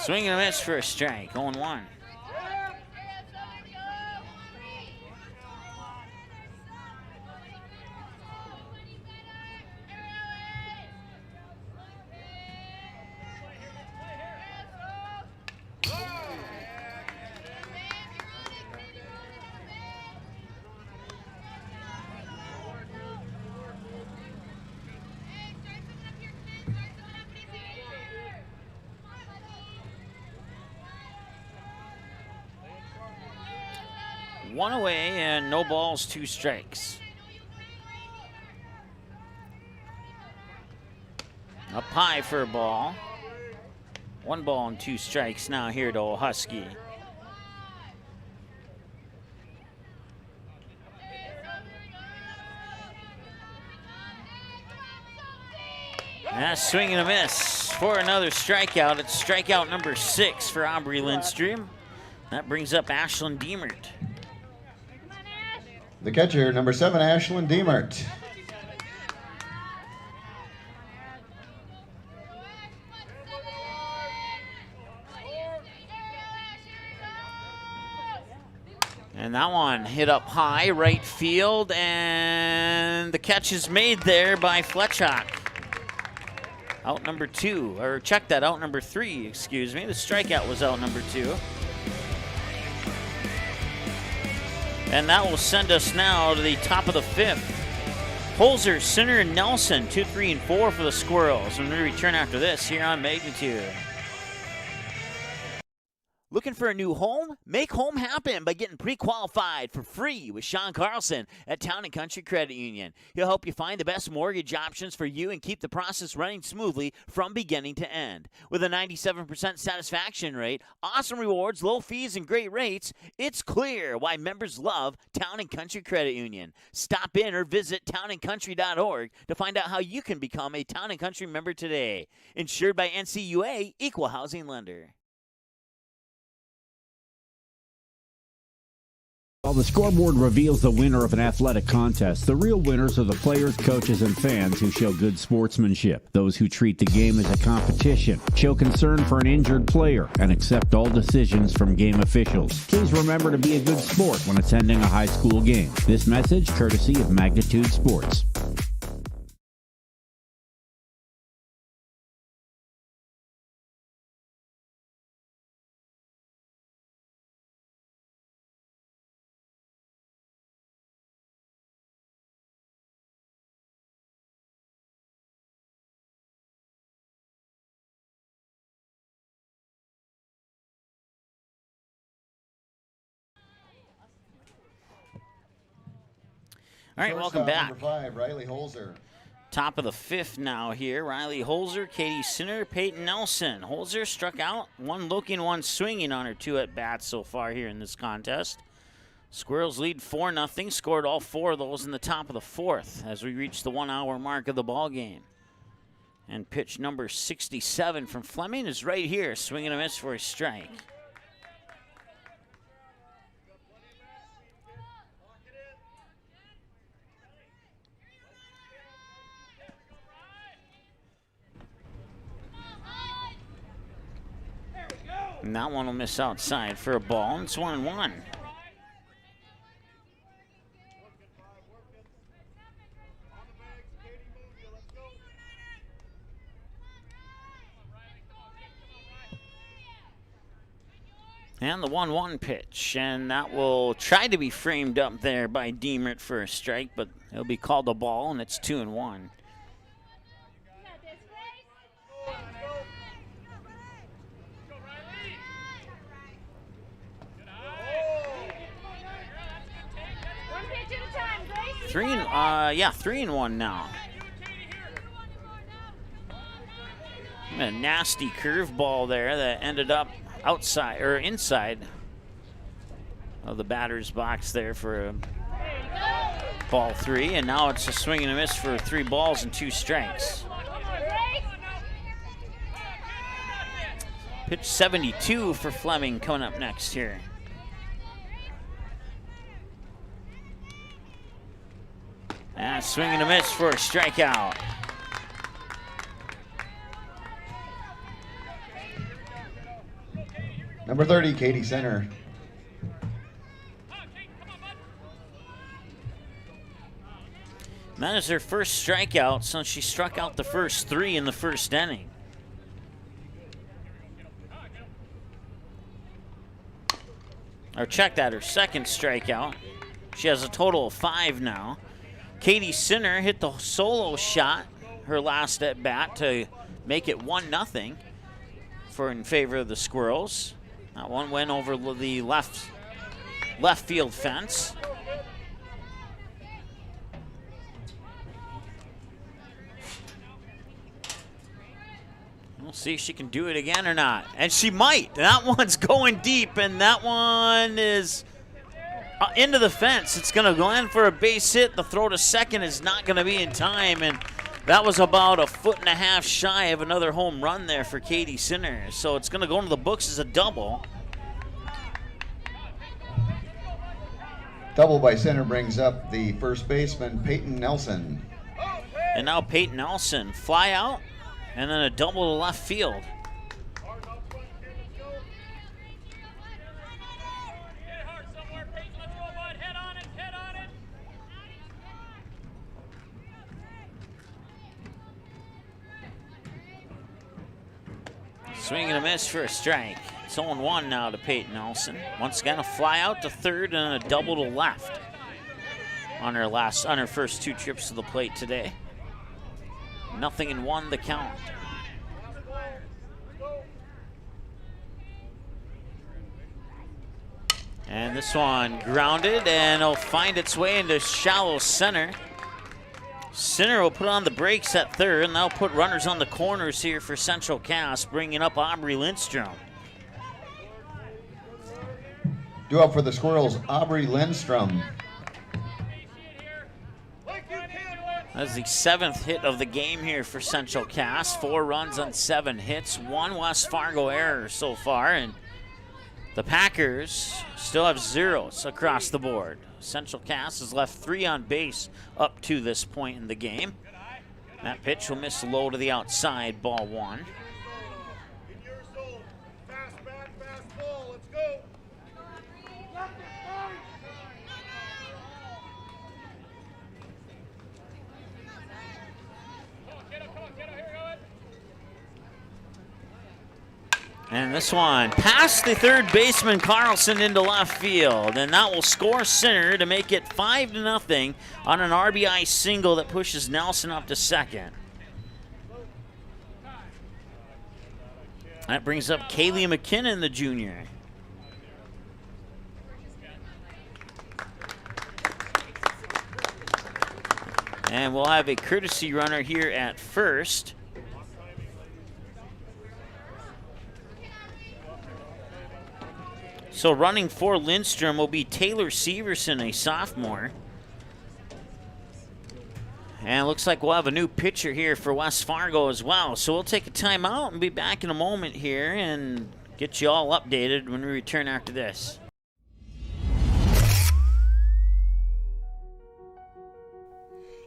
Swing and a miss for a strike, 0-1. One away and no balls, 2 strikes. Up high for a ball. 1 ball and 2 strikes now here to O'Husky. And that's swing and a miss for another strikeout. It's strikeout number 6 for Aubrey Lindstrom. That brings up Ashlyn Diemert. The catcher, number 7, Ashlyn Diemert. And that one hit up high, right field, and the catch is made there by Fletchock. Out number 2, or check that, out number 3, excuse me. The strikeout was out number 2. And that will send us now to the top of the 5th. Holzer, Sinner, and Nelson, 2, 3, and 4 for the Squirrels. And we return after this here on Magnitude. Looking for a new home? Make home happen by getting pre-qualified for free with Sean Carlson at Town & Country Credit Union. He'll help you find the best mortgage options for you and keep the process running smoothly from beginning to end. With a 97% satisfaction rate, awesome rewards, low fees, and great rates, it's clear why members love Town & Country Credit Union. Stop in or visit townandcountry.org to find out how you can become a Town & Country member today. Insured by NCUA, Equal Housing Lender. While the scoreboard reveals the winner of an athletic contest, the real winners are the players, coaches, and fans who show good sportsmanship. Those who treat the game as a competition, show concern for an injured player, and accept all decisions from game officials. Please remember to be a good sport when attending a high school game. This message courtesy of Magnitude Sports. All right, welcome back. Number 5, Riley Holzer. Top of the 5th now here. Riley Holzer, Katie Sinner, Peyton Nelson. Holzer struck out, one looking, one swinging on her 2 at-bats so far here in this contest. Squirrels lead 4-0, scored all 4 of those in the top of the 4th as we reach the 1-hour mark of the ball game. And pitch number 67 from Fleming is right here, swinging a miss for a strike. And that one will miss outside for a ball, and it's 1-1. And the 1-1 pitch, and that will try to be framed up there by Deemert for a strike, but it'll be called a ball, and it's 2-1. Three and one now. A nasty curveball there that ended up outside or inside of the batter's box there for a ball 3, and now it's a swing and a miss for 3 balls and 2 strikes. Pitch 72 for Fleming coming up next here. And swing and a miss for a strikeout. Number 30, Katie Sinner. And that is her first strikeout since she struck out the first 3 in the first inning. Or check that, her second strikeout. She has a total of 5 now. Katie Sinner hit the solo shot, her last at bat, to make it 1-0 in favor of the Squirrels. That one went over the left field fence. We'll see if she can do it again or not. And she might. That one's going deep, and that one is into the fence. It's going to go in for a base hit. The throw to second is not going to be in time, and that was about 1.5 feet shy of another home run there for Katie Sinner. So it's going to go into the books as a double. Double by Sinner brings up the first baseman, Peyton Nelson. And now Peyton Nelson, fly out, and then a double to left field. Swing and a miss for a strike. It's 0-1 now to Peyton Nelson. Once again, a fly out to third and a double to left on her first 2 trips to the plate today. 0-1 the count. And this one grounded, and it'll find its way into shallow center. Sinner will put on the brakes at third, and they'll put runners on the corners here for Central Cass, bringing up Aubrey Lindstrom. Due up for the Squirrels, Aubrey Lindstrom. That's the 7th hit of the game here for Central Cass. 4 runs on 7 hits, 1 West Fargo error so far, and The Packers still have zeros across the board. Central Cass has left 3 on base up to this point in the game. That pitch will miss low to the outside, ball 1. And this one past the third baseman Carlson into left field, and that will score center to make it 5-0 on an RBI single that pushes Nelson up to second. That brings up Kaylee McKinnon, the junior. And we'll have a courtesy runner here at first. So running for Lindstrom will be Taylor Severson, a sophomore. And it looks like we'll have a new pitcher here for West Fargo as well. So we'll take a timeout and be back in a moment here and get you all updated when we return after this.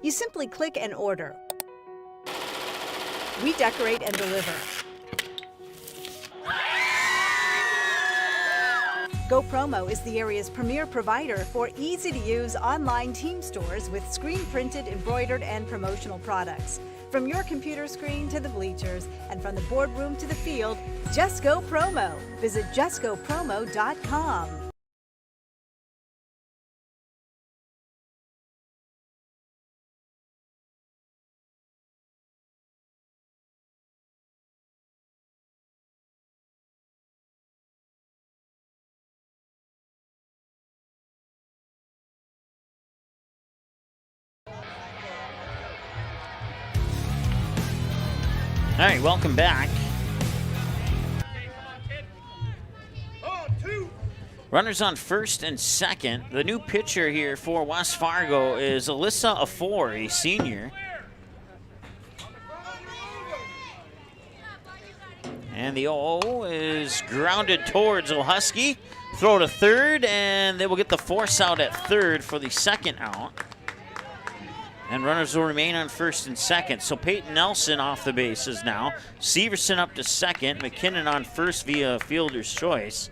You simply click and order. We decorate and deliver. Go Promo is the area's premier provider for easy-to-use online team stores with screen-printed, embroidered, and promotional products. From your computer screen to the bleachers, and from the boardroom to the field, just go Promo. Visit justgopromo.com. All right, welcome back. Runners on first and second. The new pitcher here for West Fargo is Alyssa Afor, a senior. And the 0 is grounded towards O'Husky. Throw to third, and they will get the force out at third for the second out. And runners will remain on first and second. So Peyton Nelson off the bases now. Severson up to second. McKinnon on first via fielder's choice.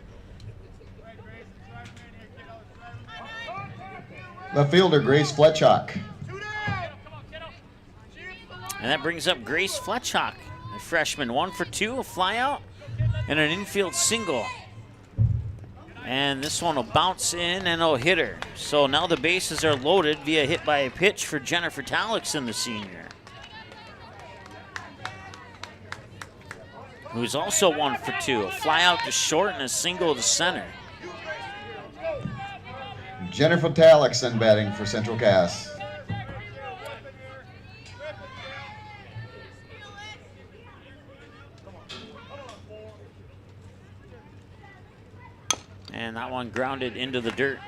Left fielder Grace Fletchock. And that brings up Grace Fletchock, a freshman. 1 for 2, a flyout, and an infield single. And this one will bounce in and it'll hit her. So now the bases are loaded via hit by a pitch for Jennifer Talixon, the senior, who's also 1 for 2. A fly out to short and a single to center. Jennifer Talixon batting for Central Cass. And that one grounded into the dirt.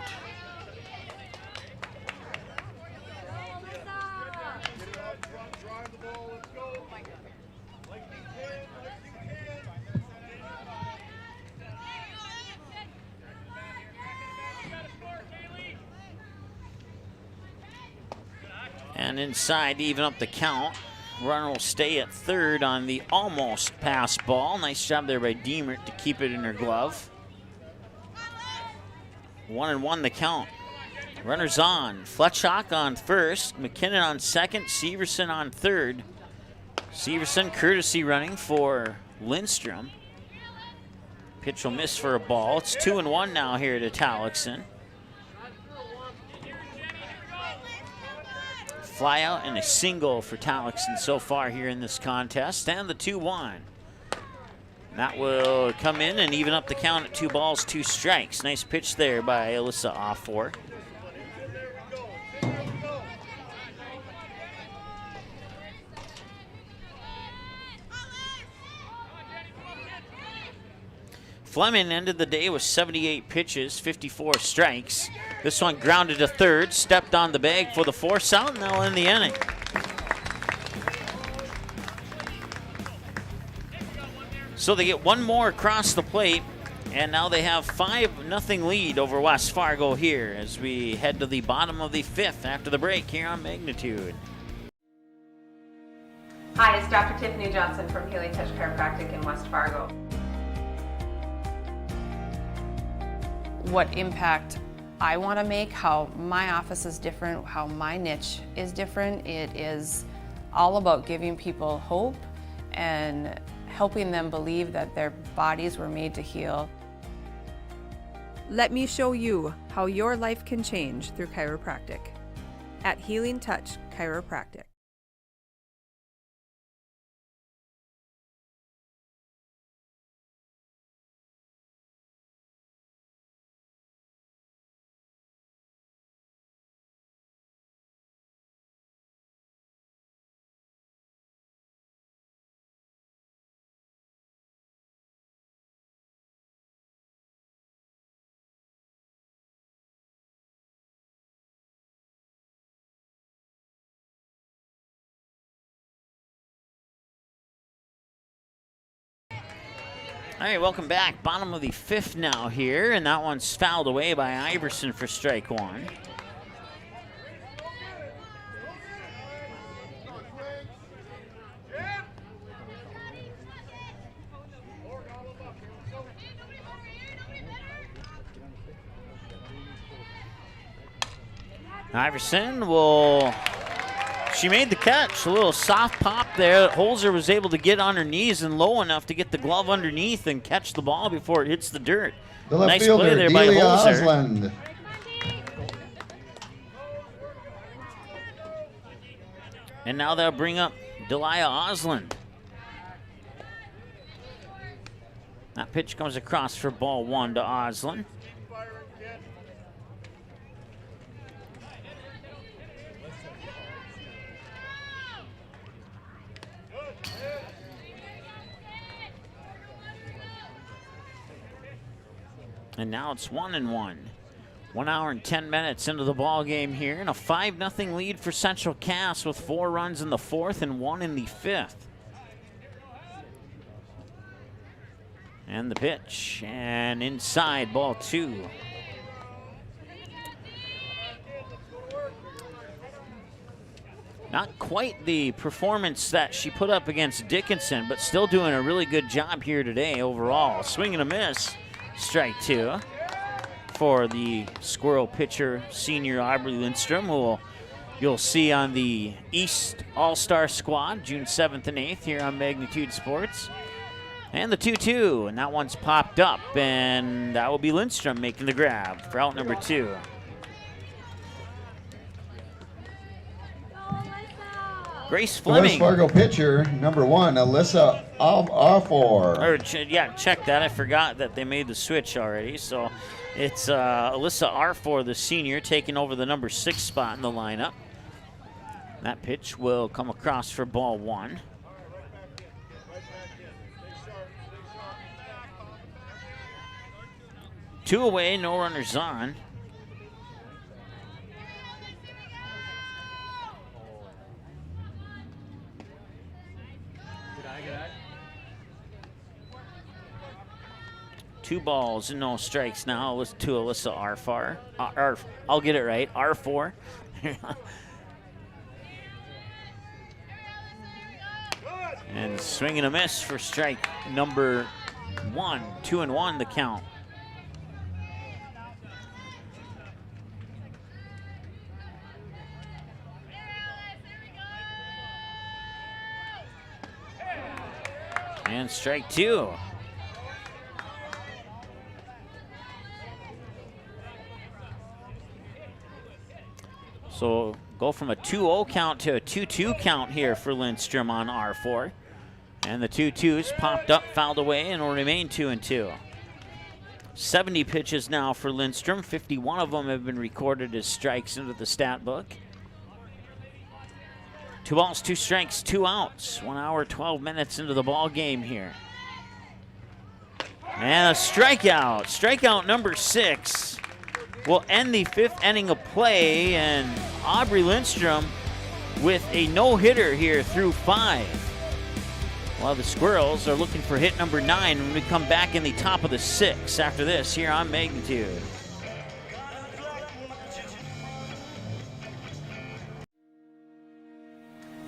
And inside to even up the count. Runner will stay at third on the almost pass ball. Nice job there by Diemert to keep it in her glove. 1-1 the count. Runners on. Fletchock on first. McKinnon on second. Severson on third. Severson courtesy running for Lindstrom. Pitch will miss for a ball. It's 2-1 now here to Talixon. Fly out and a single for Talixon so far here in this contest. And the 2-1. That will come in and even up the count at 2 balls, 2 strikes. Nice pitch there by Alyssa Afor. Fleming ended the day with 78 pitches, 54 strikes. This one grounded to third, stepped on the bag for the force out, and they'll end the inning. So they get one more across the plate, and now they have 5-0 lead over West Fargo here as we head to the bottom of the 5th after the break here on Magnitude. Hi, it's Dr. Tiffany Johnson from Healing Touch Chiropractic in West Fargo. What impact I want to make, how my office is different, how my niche is different. It is all about giving people hope and helping them believe that their bodies were made to heal. Let me show you how your life can change through chiropractic at Healing Touch Chiropractic. All right, welcome back. Bottom of the 5th now here, and that one's fouled away by Iverson for strike one. Iverson will... She made the catch, a little soft pop there. Holzer was able to get on her knees and low enough to get the glove underneath and catch the ball before it hits the dirt. The left Nice fielder, play there by Delia Holzer. Osland. And now they'll bring up Delia Osland. That pitch comes across for ball one to Osland. And now it's 1-1. 1 hour and 10 minutes into the ball game here, and a 5-0 lead for Central Cass with 4 runs in the 4th and 1 in the 5th. And the pitch, and inside, ball 2. Not quite the performance that she put up against Dickinson, but still doing a really good job here today overall. Swing and a miss. Strike 2 for the Squirrel pitcher, senior Aubrey Lindstrom, who you'll see on the East All-Star squad, June 7th and 8th here on Magnitude Sports. And the 2-2, and that one's popped up, and that will be Lindstrom making the grab for out number 2. Grace Fleming. West Fargo pitcher, number 1, Alyssa Arfor. Yeah, check that. I forgot that they made the switch already. So it's Alyssa Arfor, the senior, taking over the number 6 spot in the lineup. That pitch will come across for ball 1. Two away, no runners on. Two balls and no strikes now to Alyssa Arfar. I'll get it right, R4. And swing and a miss for strike number 1. 2-1 the count. And strike 2. So go from a 2-0 count to a 2-2 count here for Lindstrom on R4. And the 2-2s popped up, fouled away, and will remain 2-2. 70 pitches now for Lindstrom. 51 of them have been recorded as strikes into the stat book. 2 balls, 2 strikes, 2 outs. 1 hour, 12 minutes into the ball game here. And a strikeout. Strikeout number 6 will end the 5th inning of play, and Aubrey Lindstrom with a no-hitter here through 5. Well, the Squirrels are looking for hit number 9 when we come back in the top of the 6th after this here on Magnitude.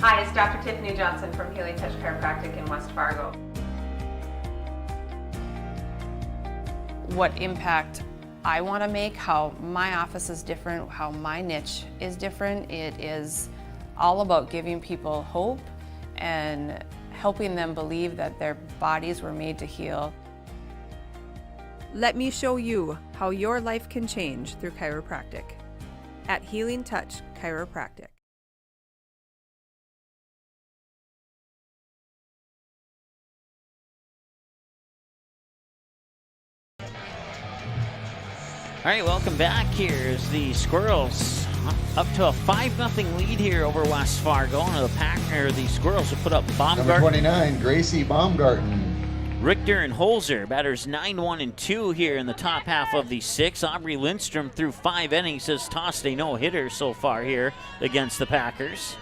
Hi, it's Dr. Tiffany Johnson from Healing Touch Chiropractic in West Fargo. What impact I want to make, how my office is different, how my niche is different. It is all about giving people hope and helping them believe that their bodies were made to heal. Let me show you how your life can change through chiropractic at Healing Touch Chiropractic. All right, welcome back. Here's the Squirrels up to a 5-0 lead here over West Fargo. And the Squirrels will put up Baumgarten. Number 29, Gracie Baumgarten. Richter and Holzer, batters 9-1 and 2 here in the top half of the 6th. Aubrey Lindstrom through 5 innings has tossed a no-hitter so far here against the Packers.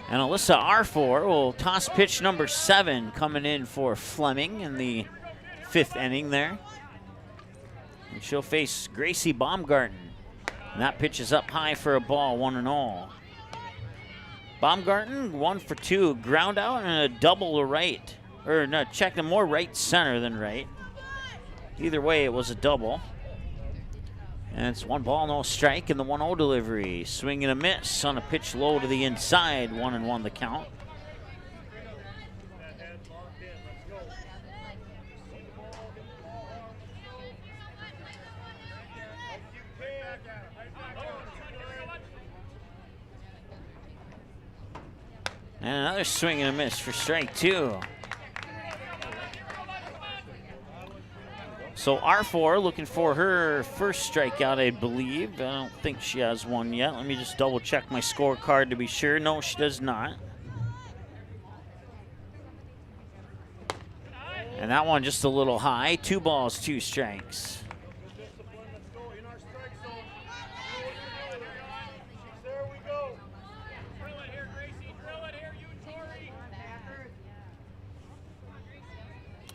And Alyssa Arfor will toss pitch number 7 coming in for Fleming in the 5th inning there. And she'll face Gracie Baumgarten. And that pitch is up high for a ball, 1-0. Baumgarten, 1 for 2, ground out and a double to right. Or no, checking more right center than right. Either way, it was a double. And it's 1 ball, no strike, and the 1-0 delivery. Swing and a miss on a pitch low to the inside, 1-1 the count. And another swing and a miss for strike 2. So Arfor looking for her first strikeout, I believe. I don't think she has one yet. Let me just double check my scorecard to be sure. No, she does not. And that one just a little high. 2 balls, 2 strikes.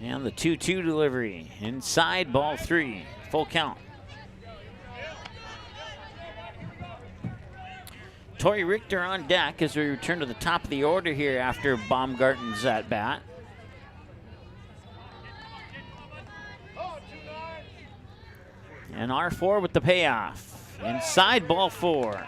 And the 2-2 delivery. Inside, ball 3. Full count. Tori Richter on deck as we return to the top of the order here after Baumgarten's at bat. And R4 with the payoff. Inside, ball 4.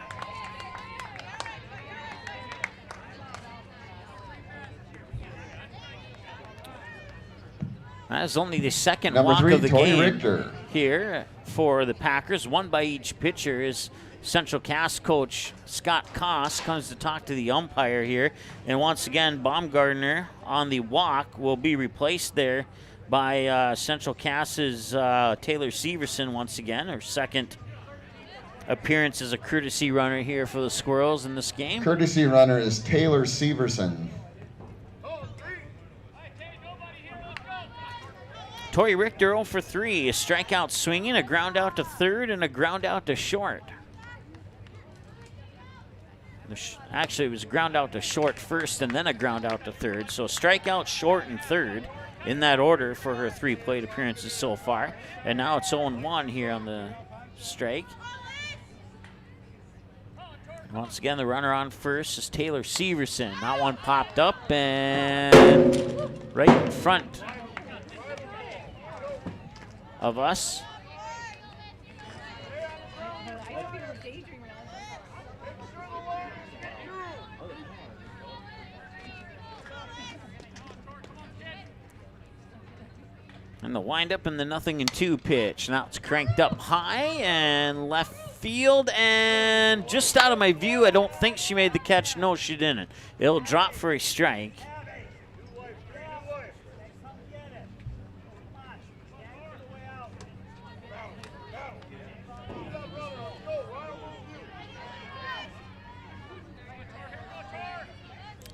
That is only the second Number walk 3, of the Tori game Richter. here for the Packers. 1 by each pitcher. As Central Cast coach Scott Koss comes to talk to the umpire here. And once again, Baumgartner on the walk will be replaced there by Central Cast's Taylor Severson once again. Her second appearance as a courtesy runner here for the Squirrels in this game. Courtesy runner is Taylor Severson. Tori Richter 0 for 3, a strikeout swinging, a ground out to third, and a ground out to short. Actually, it was a ground out to short first and then a ground out to third. So strikeout, short, and third in that order for her 3 plate appearances so far. And now it's 0-1 here on the strike. Once again, the runner on first is Taylor Severson. That one popped up and right in front of us. And the windup and the 0-2 pitch. Now it's cranked up high and left field and just out of my view. I don't think she made the catch. No, she didn't. It'll drop for a strike.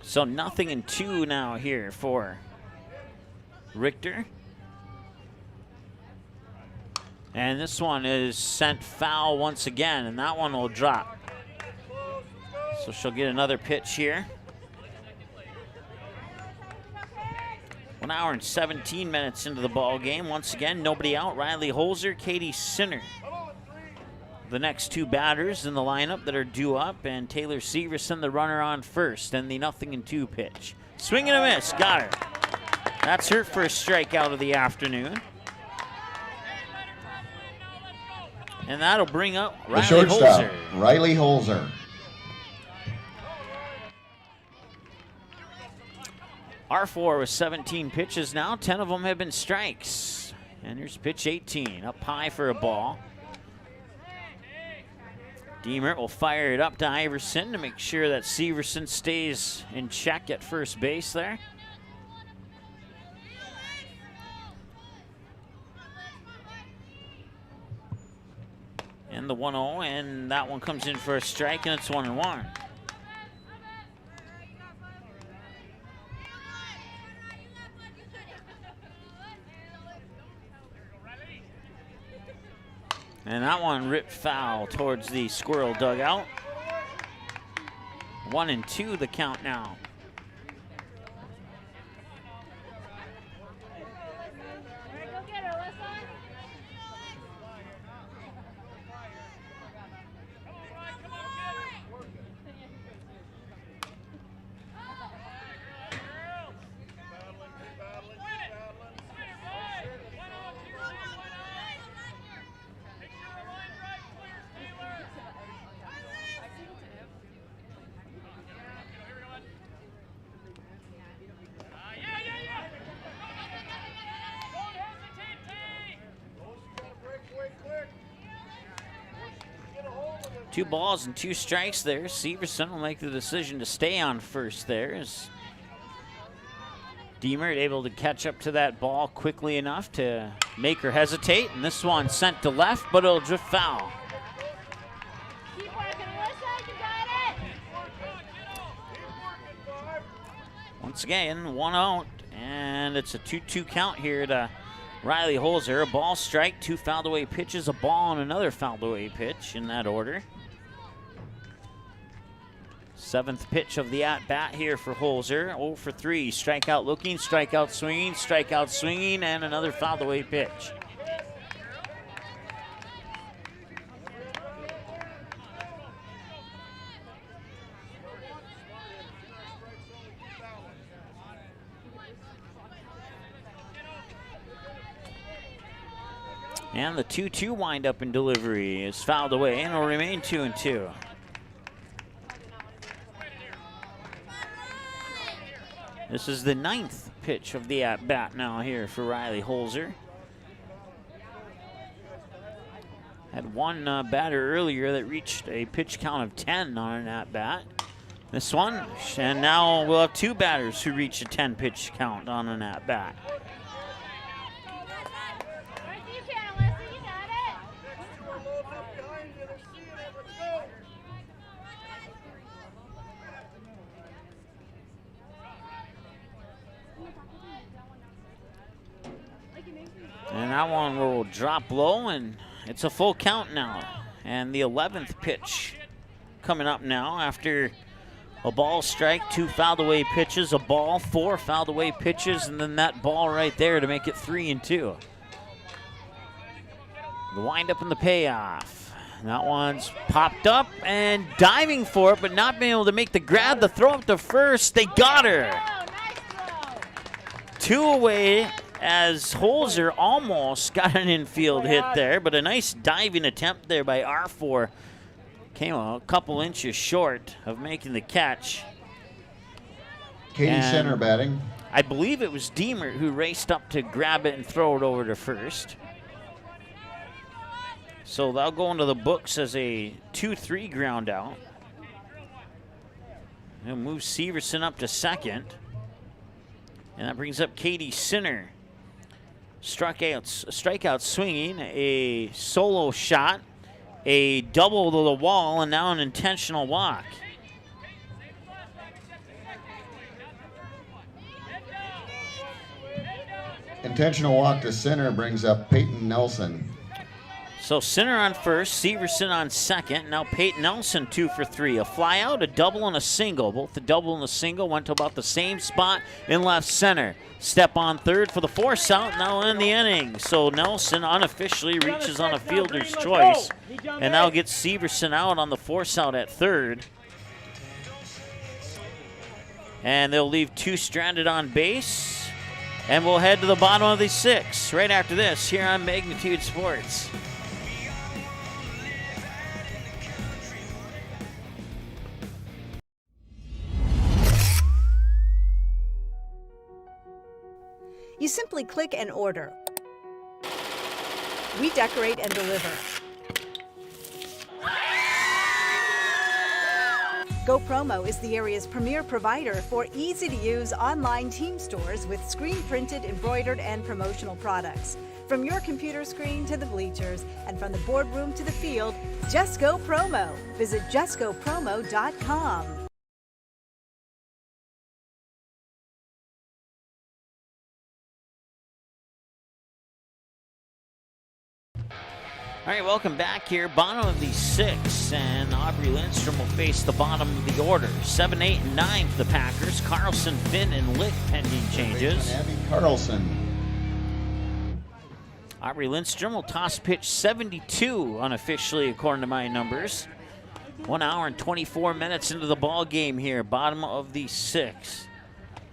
So 0-2 now here for Richter. And this one is sent foul once again, and that one will drop. So she'll get another pitch here. 1 hour and 17 minutes into the ball game. Once again, nobody out. Riley Holzer, Katie Sinner. The next two batters in the lineup that are due up, and Taylor Severson, the runner on first, and the 0-2 pitch. Swing and a miss, got her. That's her first strikeout of the afternoon. And that'll bring up Riley shortstop, Holzer. Riley Holzer. R4 with 17 pitches now. 10 of them have been strikes. And here's pitch 18, up high for a ball. Deemert will fire it up to Iverson to make sure that Severson stays in check at first base there. And the 1-0, and that one comes in for a strike, and it's 1-1. And that one ripped foul towards the Squirrel dugout. 1-2 the count now. Two balls and two strikes there. Severson will make the decision to stay on first there. As Deemert able to catch up to that ball quickly enough to make her hesitate. And this one sent to left, but it'll drift foul. Once again, 1 out, and it's a 2-2 count here to Riley Holzer. A ball strike, two fouled away pitches, a ball and another fouled away pitch in that order. Seventh pitch of the at-bat here for Holzer. 0 for 3. Strikeout looking, strikeout swinging, and another fouled away pitch. And the 2-2 windup and delivery is fouled away and will remain 2-2. This is the 9th pitch of the at-bat now here for Riley Holzer. Had one batter earlier that reached a pitch count of 10 on an at-bat. This one, and now we'll have two batters who reach a 10 pitch count on an at-bat. And that one will drop low, and it's a full count now. And the 11th pitch coming up now after a ball strike, two fouled away pitches, a ball, 4 fouled away pitches, and then that ball right there to make it 3-2. The windup and the payoff. That one's popped up and diving for it, but not being able to make the grab, the throw up to first. They got her. 2 away as Holzer almost got an infield hit there, but a nice diving attempt there by R4. Came a couple inches short of making the catch. Katie Center batting. I believe it was Deemert who raced up to grab it and throw it over to first. So that'll go into the books as a 2-3 ground out. He'll move Severson up to second. And that brings up Katie Sinner. Strikeout swinging, a solo shot, a double to the wall, and now an intentional walk. Intentional walk to center brings up Peyton Nelson. So Sinner on first, Severson on second. Now Peyton Nelson 2 for 3. A fly out, a double, and a single. Both the double and the single went to about the same spot in left center. Step on third for the force out, now in the inning. So Nelson unofficially reaches on a fielder's choice and now gets Severson out on the force out at third. And they'll leave 2 stranded on base. And we'll head to the bottom of the 6 right after this here on Magnitude Sports. You simply click and order. We decorate and deliver. Go Promo is the area's premier provider for easy-to-use online team stores with screen-printed, embroidered, and promotional products. From your computer screen to the bleachers, and from the boardroom to the field, just go Promo. Visit justgopromo.com. All right, welcome back here. Bottom of the 6, and Aubrey Lindstrom will face the bottom of the order. 7, 8, and 9 for the Packers. Carlson, Finn, and Lick pending changes. Abby Carlson. Aubrey Lindstrom will toss pitch 72 unofficially, according to my numbers. 1 hour and 24 minutes into the ball game here. Bottom of the 6.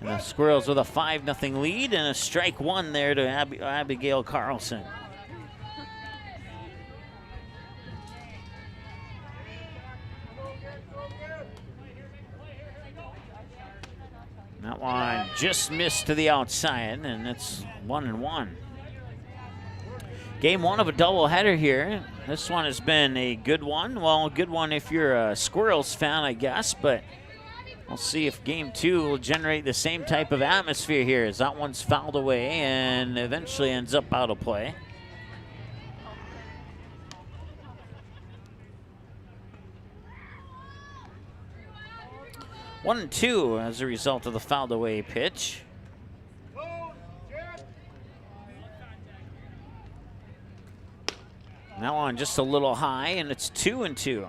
And the Squirrels with a 5-0 lead and a strike 1 there to Abigail Carlson. That one just missed to the outside, and it's 1-1. Game 1 of a doubleheader here. This one has been a good one. Well, a good one if you're a Squirrels fan, I guess, but we'll see if Game 2 will generate the same type of atmosphere here, as that one's fouled away and eventually ends up out of play. One and 2 as a result of the fouled away pitch. Now on just a little high, and it's 2-2.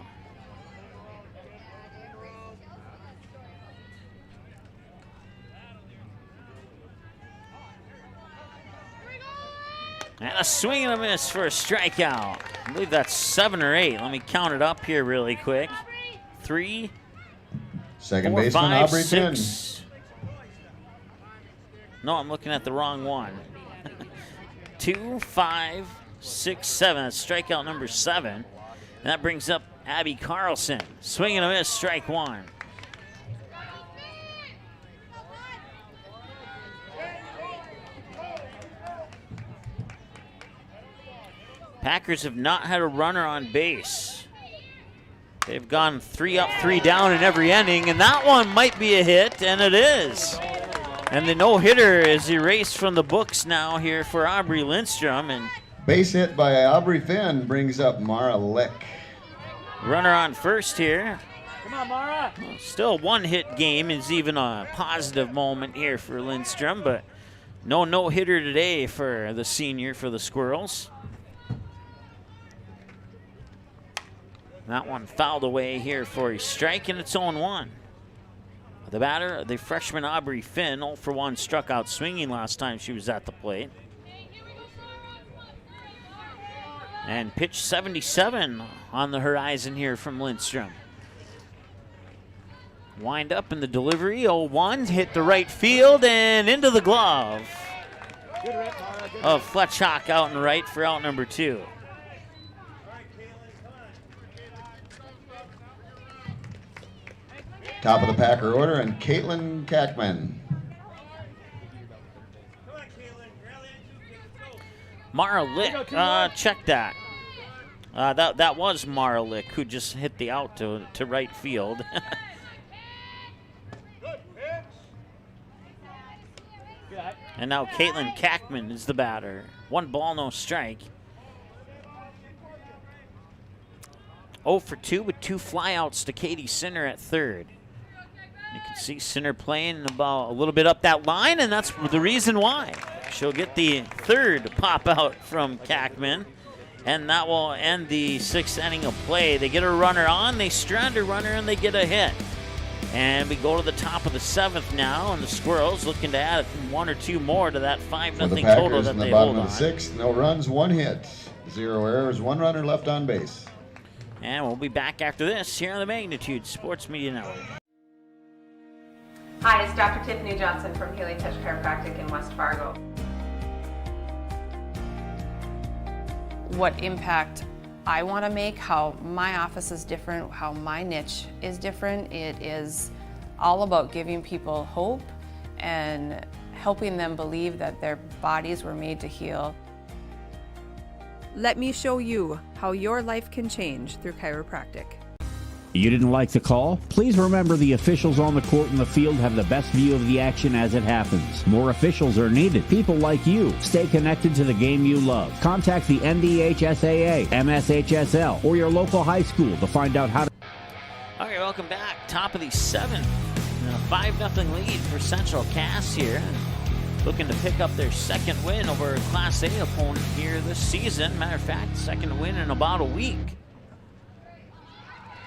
And a swing and a miss for a strikeout. I believe that's 7 or 8. Let me count it up here really quick. 3, Second 4, baseman 5, Aubrey Finn. 6. No, I'm looking at the wrong one. 2, 5, 6, 7. That's strikeout number 7. And that brings up Abby Carlson. Swing and a miss, strike 1. Packers have not had a runner on base. They've gone 3 up, 3 down in every inning, and that one might be a hit, and it is. And the no-hitter is erased from the books now here for Aubrey Lindstrom. And base hit by Aubrey Finn brings up Mara Lick. Runner on first here. Come on, Mara. Well, still one-hit game is even a positive moment here for Lindstrom, but no-hitter today for the senior for the Squirrels. That one fouled away here for a strike, and it's 0-1. The batter, the freshman Aubrey Finn, 0 for 1, struck out swinging last time she was at the plate. And pitch 77 on the horizon here from Lindstrom. Wind up in the delivery, 0-1, hit the right field and into the glove of Fletchock out and right for out number 2. Top of the Packer order, and Caitlin Kackman. Mara Lick, check that. That was Mara Lick who just hit the out to right field. And now Caitlin Kackman is the batter. 1 ball, no strike. 0 for 2 with 2 flyouts to Katie Sinner at third. You can see Sinner playing about a little bit up that line, and that's the reason why. She'll get the third pop out from Kackman. and that will end the 6th inning of play. They get a runner on, they strand a runner, and they get a hit. And we go to the top of the 7th now, and the Squirrels looking to add 1 or 2 more to that 5-0 total that they hold on. In the bottom of the 6th, no runs, 1 hit, 0 errors, 1 runner left on base. And we'll be back after this here on the Magnitude Sports Media Network. Hi, it's Dr. Tiffany Johnson from Healing Touch Chiropractic in West Fargo. What impact I want to make, how my office is different, how my niche is different. It is all about giving people hope and helping them believe that their bodies were made to heal. Let me show you how your life can change through chiropractic. You didn't like the call? Please remember the officials on the court and the field have the best view of the action as it happens. More officials are needed. People like you. Stay connected to the game you love. Contact the NDHSAA, MSHSL, or your local high school to find out how to... Okay, welcome back. Top of the 7th. A 5-0 lead for Central Cass here. Looking to pick up their 2nd win over a Class A opponent here this season. Matter of fact, 2nd win in about a week.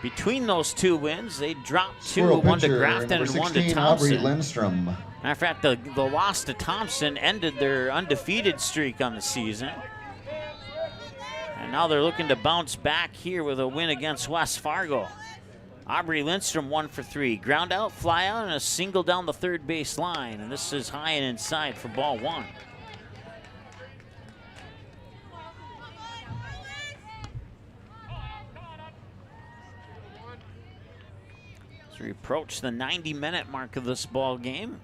Between those 2 wins, they dropped 2, one to Grafton and 1 to Thompson. Aubrey Lindstrom. Matter of fact, the loss to Thompson ended their undefeated streak on the season. And now they're looking to bounce back here with a win against West Fargo. Aubrey Lindstrom 1 for 3. Ground out, fly out, and a single down the 3rd base line. And this is high and inside for ball 1. We approach the 90-minute mark of this ball game.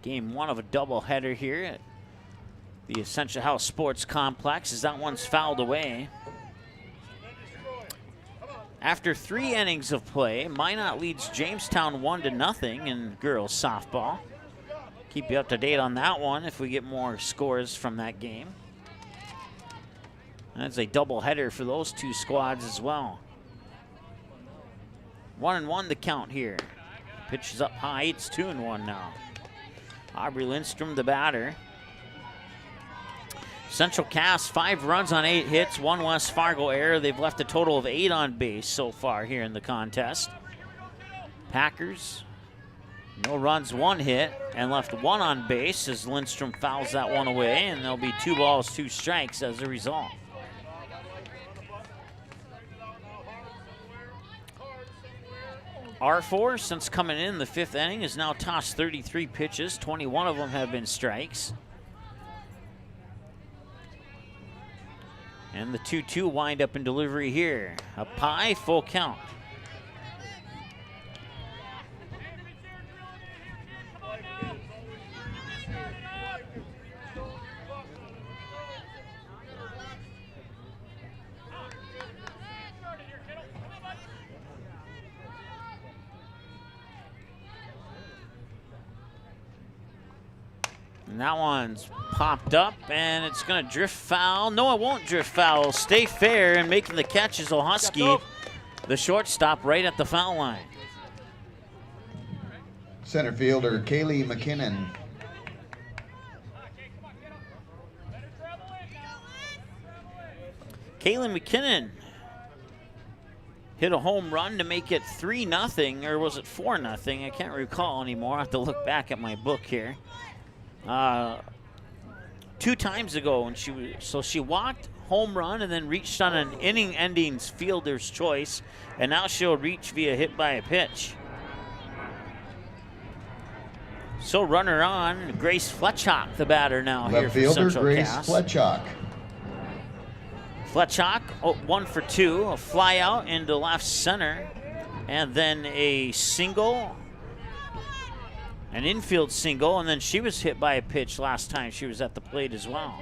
Game 1 of a doubleheader here at the Essentia House Sports Complex as that one's fouled away. After 3 innings of play, Minot leads Jamestown 1-0 in girls softball. Keep you up to date on that one if we get more scores from that game. That's a doubleheader for those 2 squads as well. 1-1 the count here. Pitch is up high. It's 2-1 now. Aubrey Lindstrom, the batter. Central Cass, 5 runs on 8 hits, 1 West Fargo error. They've left a total of 8 on base so far here in the contest. Packers, no runs, 1 hit, and left 1 on base as Lindstrom fouls that one away, and there'll be 2 balls, 2 strikes as a result. R4, since coming in the 5th inning, has now tossed 33 pitches. 21 of them have been strikes. And the 2-2 wind up in delivery here. Up high, full count. And that one's popped up, and it's going to drift foul. No, it won't drift foul. Stay fair, and making the catch is Ohusky, the shortstop, right at the foul line. Center fielder Kaylee McKinnon. Kaylee McKinnon hit a home run to make it 3-0, or was it 4-0? I can't recall anymore. I have to look back at my book here. 2 times ago, and she walked, home run, and then reached on an inning-ending fielder's choice, and now she'll reach via hit by a pitch. So runner on, Grace Fletchock, the batter now here Left for fielder Central Grace Cass. Fletchock. Fletchock, 1 for 2, a fly out into left center, and then a single. An infield single, and then she was hit by a pitch last time she was at the plate as well.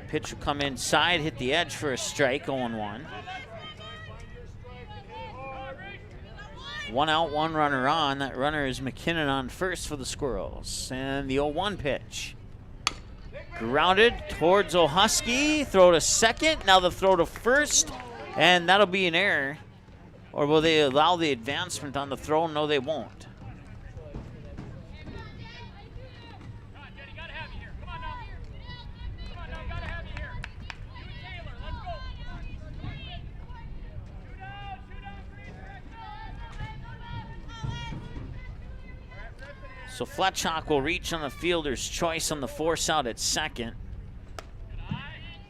Pitch will come inside, hit the edge for a strike, 0-1. 1 out, 1 runner on. That runner is McKinnon on first for the Squirrels. And the 0-1 pitch. Grounded towards Ohusky. Throw to second. Now the throw to first. And that'll be an error. Or will they allow the advancement on the throw? No, they won't. So Fletchock will reach on the fielder's choice on the force out at second.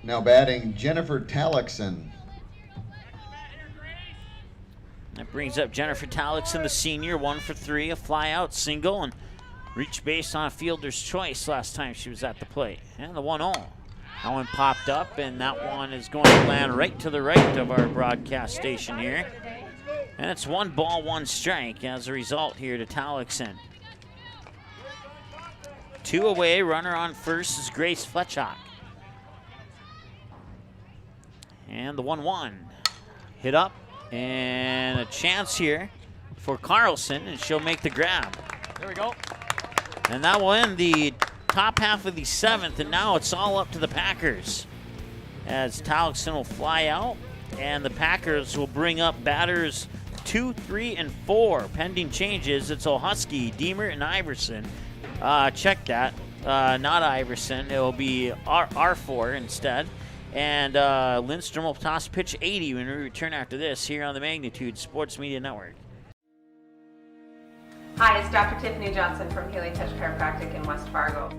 Now batting Jennifer Tallickson. That brings up Jennifer Tallickson, the senior, 1 for 3, a fly out single, and reached base on a fielder's choice last time she was at the plate. And the 1-0. That one popped up, and that one is going to land right to the right of our broadcast station here. And it's 1 ball, 1 strike as a result here to Tallickson. 2 away, runner on first is Grace Fletchock. And the 1-1 hit up, and a chance here for Carlson, and she'll make the grab. There we go. And that will end the top half of the 7th, and now it's all up to the Packers as Tallickson will fly out, and the Packers will bring up batters 2, 3, and 4. Pending changes, it's O'Husky, Deemer, and Iverson. Check that, not Iverson. It will be R4 instead. And Lindstrom will toss pitch 80 when we return after this here on the Magnitude Sports Media Network. Hi, it's Dr. Tiffany Johnson from Healing Touch Chiropractic in West Fargo.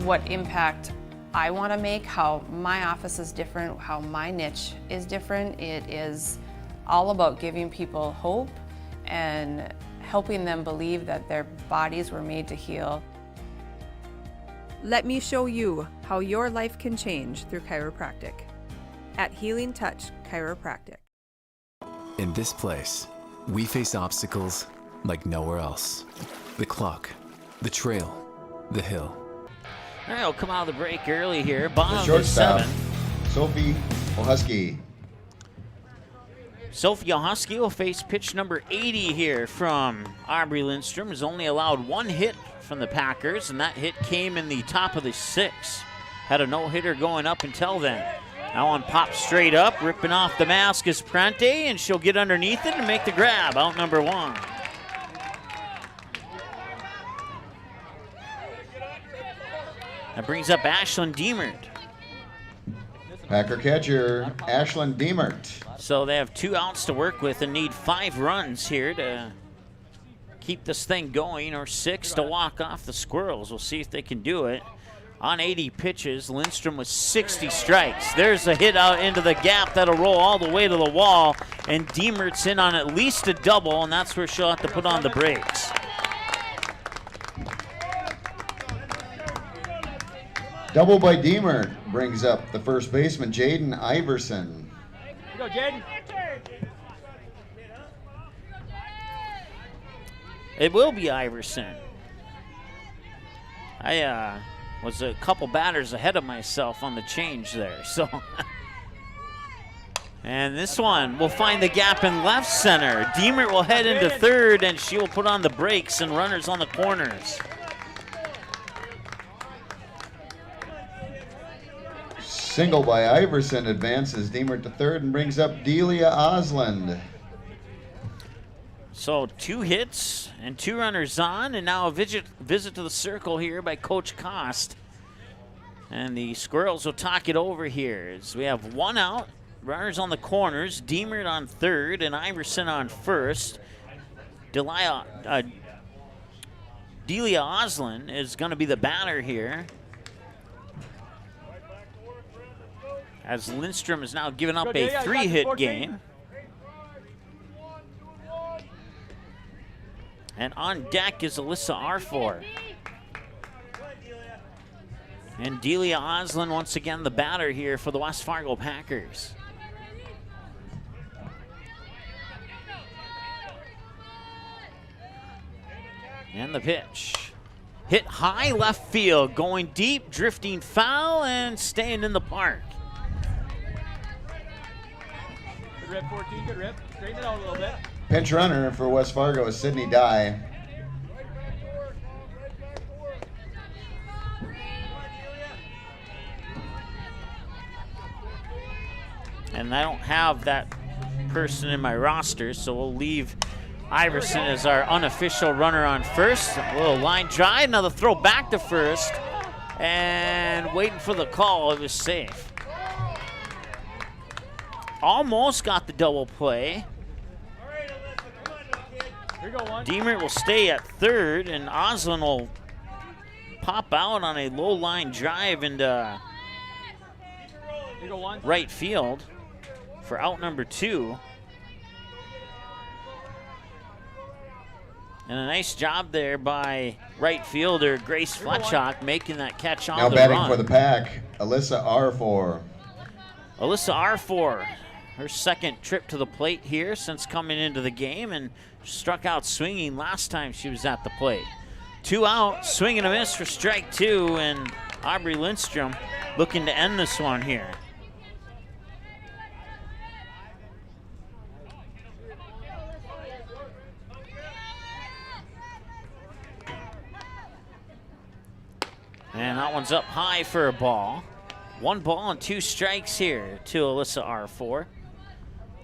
What impact I want to make, how my office is different, how my niche is different. It is all about giving people hope and helping them believe that their bodies were made to heal. Let me show you how your life can change through chiropractic at Healing Touch Chiropractic. In this place, we face obstacles like nowhere else. The clock, the trail, the hill. All right, we'll come out of the break early here. Bottom The of shortstop, the 7th. Sophie O'Husky. Sophie O'Husky will face pitch number 80 here from Aubrey Lindstrom. Has only allowed 1 hit from the Packers, and that hit came in the top of the 6th. Had a no-hitter going up until then. That one pops straight up, ripping off the mask is Prente, and she'll get underneath it and make the grab, out number 1. That brings up Ashlyn Diemert. Packer catcher, Ashlyn Diemert. So they have 2 outs to work with and need 5 runs here to keep this thing going, or 6 to walk off the Squirrels. We'll see if they can do it. On 80 pitches, Lindstrom with 60 strikes. There's a hit out into the gap that'll roll all the way to the wall, and Diemert's in on at least a double, and that's where she'll have to put on the brakes. Double by Diemert brings up the first baseman, Jaden Iverson. Here you go, Jaden. It will be Iverson. I was a couple batters ahead of myself on the change there, so. And this one will find the gap in left center. Diemert will head into third, and she will put on the brakes and runners on the corners. Single by Iverson advances Diemert to third and brings up Delia Osland. So 2 hits and 2 runners on, and now a visit to the circle here by Coach Kost. And the Squirrels will talk it over here as we have 1 out, runners on the corners, Diemert on third and Iverson on first. Delia Osland is going to be the batter here, as Lindstrom has now given up a 3-hit game. And on deck is Alyssa Arfor. And Delia Osland once again the batter here for the West Fargo Packers. And the pitch. Hit high left field, going deep, drifting foul, and staying in the park. Good rip, 14, good rip. Straighten it out a little bit. Pinch runner for West Fargo is Sydney Dye. And I don't have that person in my roster, so we'll leave Iverson as our unofficial runner on first. A little line drive, another throw back to first, and waiting for the call. It was safe. Almost got the double play. Here you go, one. Deemert will stay at third, and Oslin will pop out on a low line drive into Here you go, one. right field for out number 2. And a nice job there by right fielder Grace Fletchock making that catch on Now the batting run. for the Pack, Alyssa Arfor. Alyssa Arfor, her second trip to the plate here since coming into the game, and struck out swinging last time she was at the plate. 2 out, swing and a miss for strike 2, and Aubrey Lindstrom looking to end this one here. And that one's up high for a ball. 1 ball and 2 strikes here to Alyssa Arfor.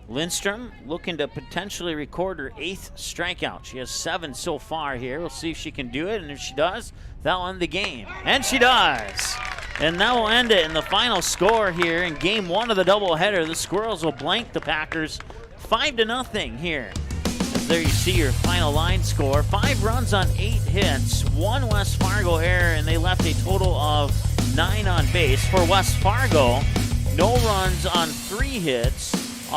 Lindstrom looking to potentially record her 8th strikeout. She has 7 so far here. We'll see if she can do it, and if she does, that'll end the game. And she does! And that will end it in the final score here in game 1 of the doubleheader. The Squirrels will blank the Packers 5-0 here. There you see your final line score. 5 runs on 8 hits, 1 West Fargo error, and they left a total of 9 on base. For West Fargo, no runs on 3 hits. 2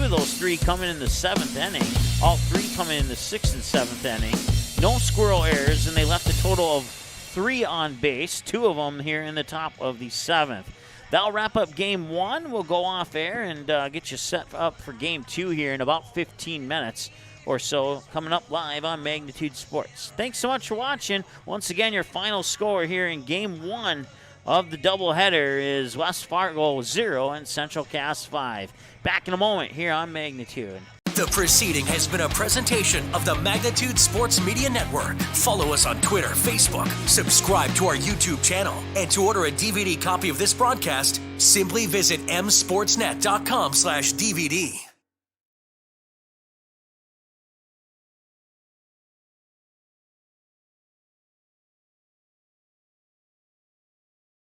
of those 3 coming in the 7th inning. All 3 coming in the 6th and 7th inning. No Squirrel errors, and they left a total of 3 on base, 2 of them here in the top of the 7th. That'll wrap up game 1. We'll go off air and get you set up for game 2 here in about 15 minutes or so, coming up live on Magnitude Sports. Thanks so much for watching. Once again, your final score here in game 1 of the doubleheader is West Fargo 0 and Central Cass 5. Back in a moment here on Magnitude. The proceeding has been a presentation of the Magnitude Sports Media Network. Follow us on Twitter, Facebook, subscribe to our YouTube channel, and to order a DVD copy of this broadcast, simply visit msportsnet.com/DVD.